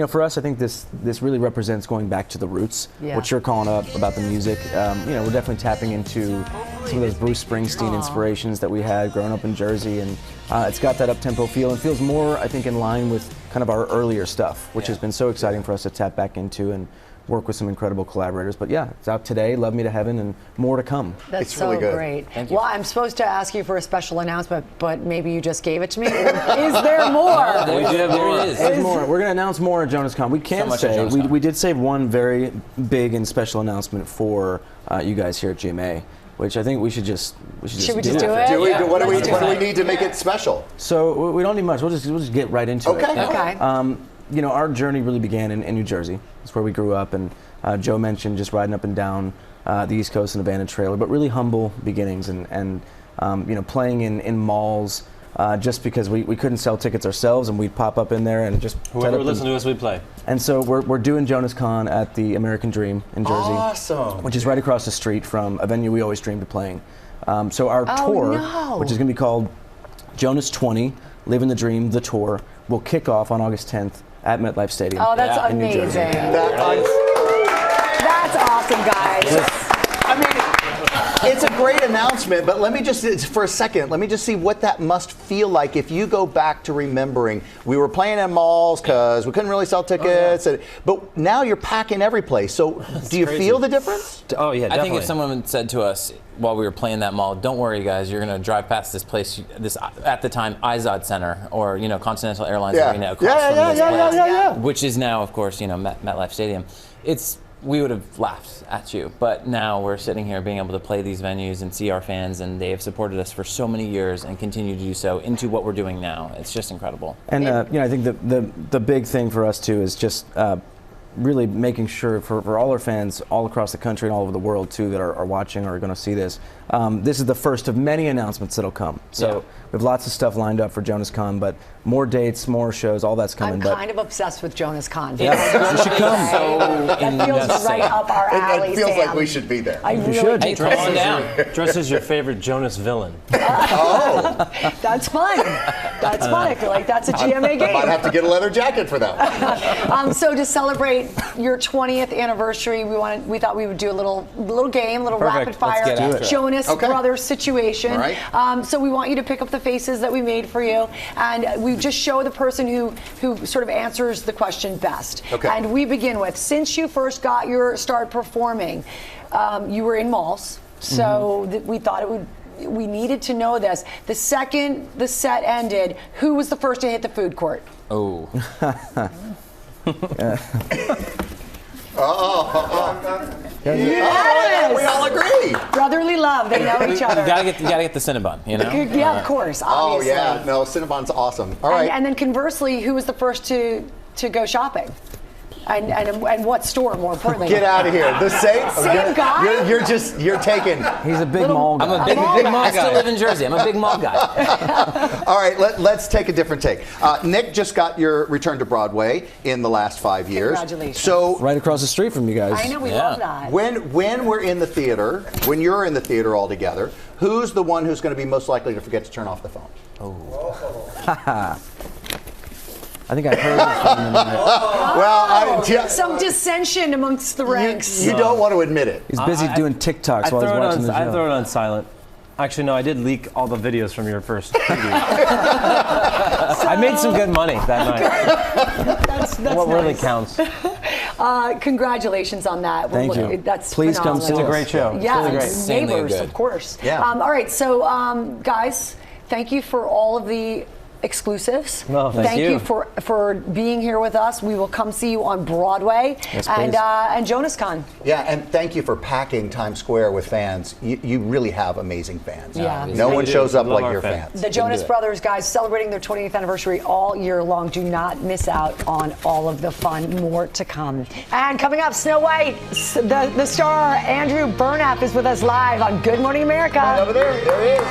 for us, I think this really represents going back to the roots. What you're calling up about the music, we're definitely tapping into some of those Bruce Springsteen inspirations that we had growing up in Jersey, and it's got that up-tempo feel and feels more, I think, in line with kind of our earlier stuff, which has been so exciting for us to tap back into and work with some incredible collaborators. But yeah, it's out today, Love Me to Heaven, and more to come. That's so really good. Great. Thank you. Well, I'm supposed to ask you for a special announcement, but maybe you just gave it to me. Is there more? We do have more. There's more. We're going to announce more at JonasCon. We can say, we did save one very big and special announcement for you guys here at GMA, which I think we should just do it? What do we need to make it special? So we don't need much. We'll just get right into it. Okay. Our journey really began in New Jersey. That's where we grew up, and Joe mentioned just riding up and down the East Coast in a van and trailer, but really humble beginnings, and playing in malls just because we couldn't sell tickets ourselves, and we'd pop up in there and just whoever would listen to us, we'd play. And so we're doing JonasCon at the American Dream in Jersey, which is right across the street from a venue we always dreamed of playing. So our tour, which is going to be called Jonas 20, Living the Dream, the tour, will kick off on August 10th at MetLife Stadium. Oh, that's in New amazing. Jersey. That's awesome, guys. I mean, It's a great announcement, but let me just, for a second, let me just see what that must feel like if you go back to remembering. We were playing in malls because we couldn't really sell tickets, but now you're packing every place. So do you feel the difference? Oh, yeah, definitely. I think if someone had said to us while we were playing that mall, don't worry, guys, you're going to drive past this place, this at the time, Izod Center, or, Continental Airlines Arena across from this place, which is now, of course, MetLife Stadium. We would have laughed at you, but now we're sitting here being able to play these venues and see our fans, and they have supported us for so many years and continue to do so into what we're doing now. It's just incredible. And I think the big thing for us too is just really making sure for all our fans all across the country and all over the world too that are watching or are going to see this. This is the first of many announcements that'll come. So we have lots of stuff lined up for JonasCon, but more dates, more shows, all that's coming. I'm kind of obsessed with JonasCon. Yeah, you should come. That feels right up our alley. It feels like we should be there. I really do. Dress as your favorite Jonas villain. That's fun. That's fun. I feel like that's a GMA game. I might have to get a leather jacket for that. So to celebrate your 20th anniversary, we thought we would do a little game, rapid fire Jonas Brothers situation. Right. So we want you to pick up the faces that we made for you, and we just show the person who sort of answers the question best. Okay. And we begin with, since you first got your start performing, you were in malls, so we thought we needed to know this. The second the set ended, who was the first to hit the food court? Oh. Yes! We all agree. Brotherly love. They know each other. You gotta get the Cinnabon, Yeah, of course. Obviously. Oh yeah, no, Cinnabon's awesome. All right. And then conversely, who was the first to go shopping? And what store, more importantly? Get out of here. The same guy? You're taking. He's a big mall guy. I'm a big mall guy. I still live in Jersey. I'm a big mall guy. All right, let's take a different take. Nick just got your return to Broadway in the last 5 years. Congratulations. So right across the street from you guys. I know, we love that. When we're in the theater, when you're in the theater all together, who's the one who's going to be most likely to forget to turn off the phone? Oh. I think I heard this from some dissension amongst the ranks. You don't want to admit it. He's busy doing TikToks while he's watching the show. I throw it on silent. Actually, no, I did leak all the videos from your first preview. I made some good money that night. That's what really counts. Congratulations on that. Thank you. That's Please phenomenal. come see us. It's a great show. Yeah, it's really great. Neighbors, of course. Yeah. All right, so guys, thank you for all of the exclusives. Well, thank you for being here with us. We will come see you on Broadway and JonasCon. Yeah, and thank you for packing Times Square with fans. You really have amazing fans. Yeah. No one shows up like your fans. The Jonas Brothers, guys, celebrating their 20th anniversary all year long. Do not miss out on all of the fun. More to come. And coming up, Snow White, the star Andrew Burnap is with us live on Good Morning America. Right over there he is.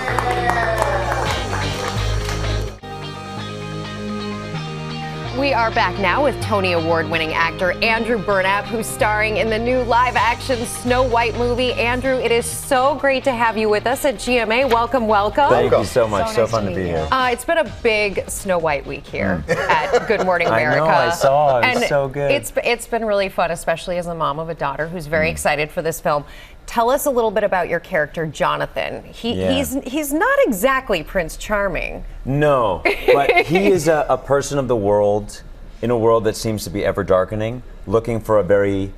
We are back now with Tony Award-winning actor Andrew Burnap, who's starring in the new live-action Snow White movie. Andrew, it is so great to have you with us at GMA. Welcome, welcome. Thank you so much. So fun to be here. It's been a big Snow White week here at Good Morning America. I know, I saw. It was so good. It's been really fun, especially as a mom of a daughter who's very excited for this film. Tell us a little bit about your character, Jonathan. He's not exactly Prince Charming. No, but he is a person of the world, in a world that seems to be ever darkening, looking for a very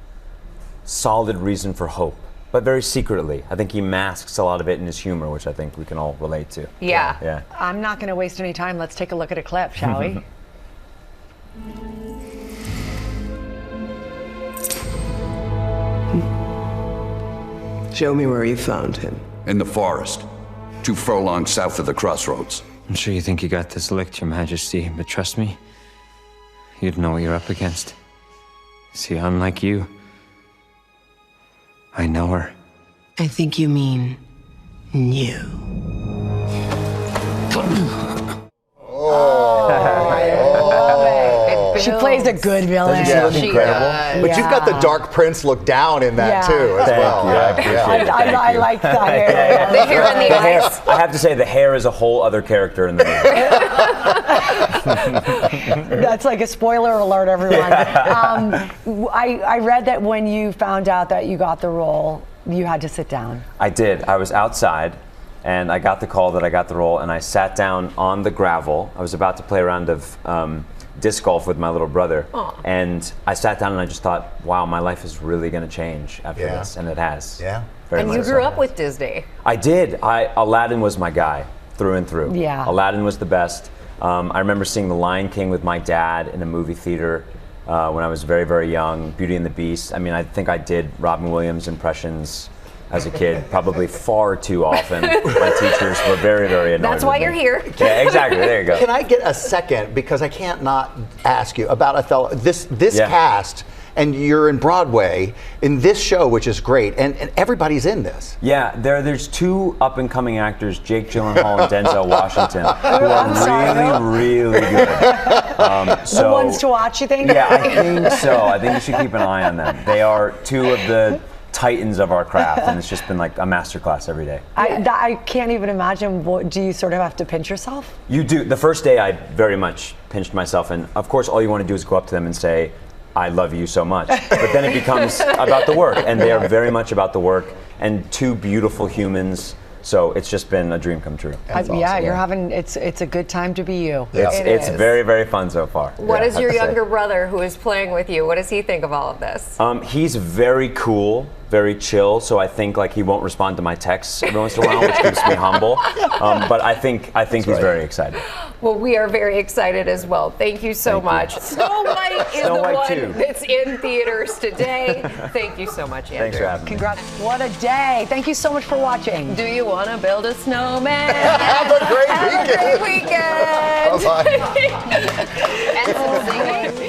solid reason for hope, but very secretly. I think he masks a lot of it in his humor, which I think we can all relate to. Yeah. I'm not going to waste any time. Let's take a look at a clip, shall we? Show me where you found him. In the forest, 2 furlongs south of the crossroads. I'm sure you think you got this licked, Your Majesty, but trust me, you'd know what you're up against. See, unlike you, I know her. I think you mean new. She plays a good villain. Doesn't she look incredible? But you've got the Dark Prince look down in that too, as well. I like that hair. The hair and the eyes. I have to say, the hair is a whole other character in the movie. That's like a spoiler alert, everyone. I read that when you found out that you got the role, You had to sit down. I did. I was outside, and I got the call that I got the role, and I sat down on the gravel. I was about to play a round of disc golf with my little brother, and I sat down and I just thought, wow, my life is really going to change after this, and it has. Yeah. And you grew up with Disney. I did. Aladdin was my guy through and through. Yeah. Aladdin was the best. I remember seeing The Lion King with my dad in a movie theater when I was very, very young. Beauty and the Beast. I mean, I think I did Robin Williams impressions as a kid, probably far too often. My teachers were very, very annoyed. That's why you're here. Yeah, exactly. There you go. Can I get a second, because I can't not ask you about Othello. This cast, and you're in Broadway in this show, which is great, and everybody's in this. Yeah, there's two up-and-coming actors, Jake Gyllenhaal and Denzel Washington, who are really good. The ones to watch, you think? Yeah, I think so. I think you should keep an eye on them. They are two of the titans of our craft, and it's just been like a masterclass every day. I can't even imagine. Do you sort of have to pinch yourself? You do. The first day I very much pinched myself, and of course all you want to do is go up to them and say, I love you so much. But then it becomes about the work, and they are very much about the work, and two beautiful humans. So it's just been a dream come true. Yeah, you're having, it's a good time to be you. It's very, very fun so far. What is your younger brother who is playing with you? What does he think of all of this? He's very cool, very chill, so I think like he won't respond to my texts every once in a while, which keeps me humble. But I think he's very excited. Well, we are very excited as well. Thank you so much. Snow White is the one that's in theaters today. Thank you so much, Andrew. Thanks for having me. Congrats. What a day. Thank you so much for watching. Do you want to build a snowman? Have a great weekend. Have a great weekend. Bye-bye. And some singing.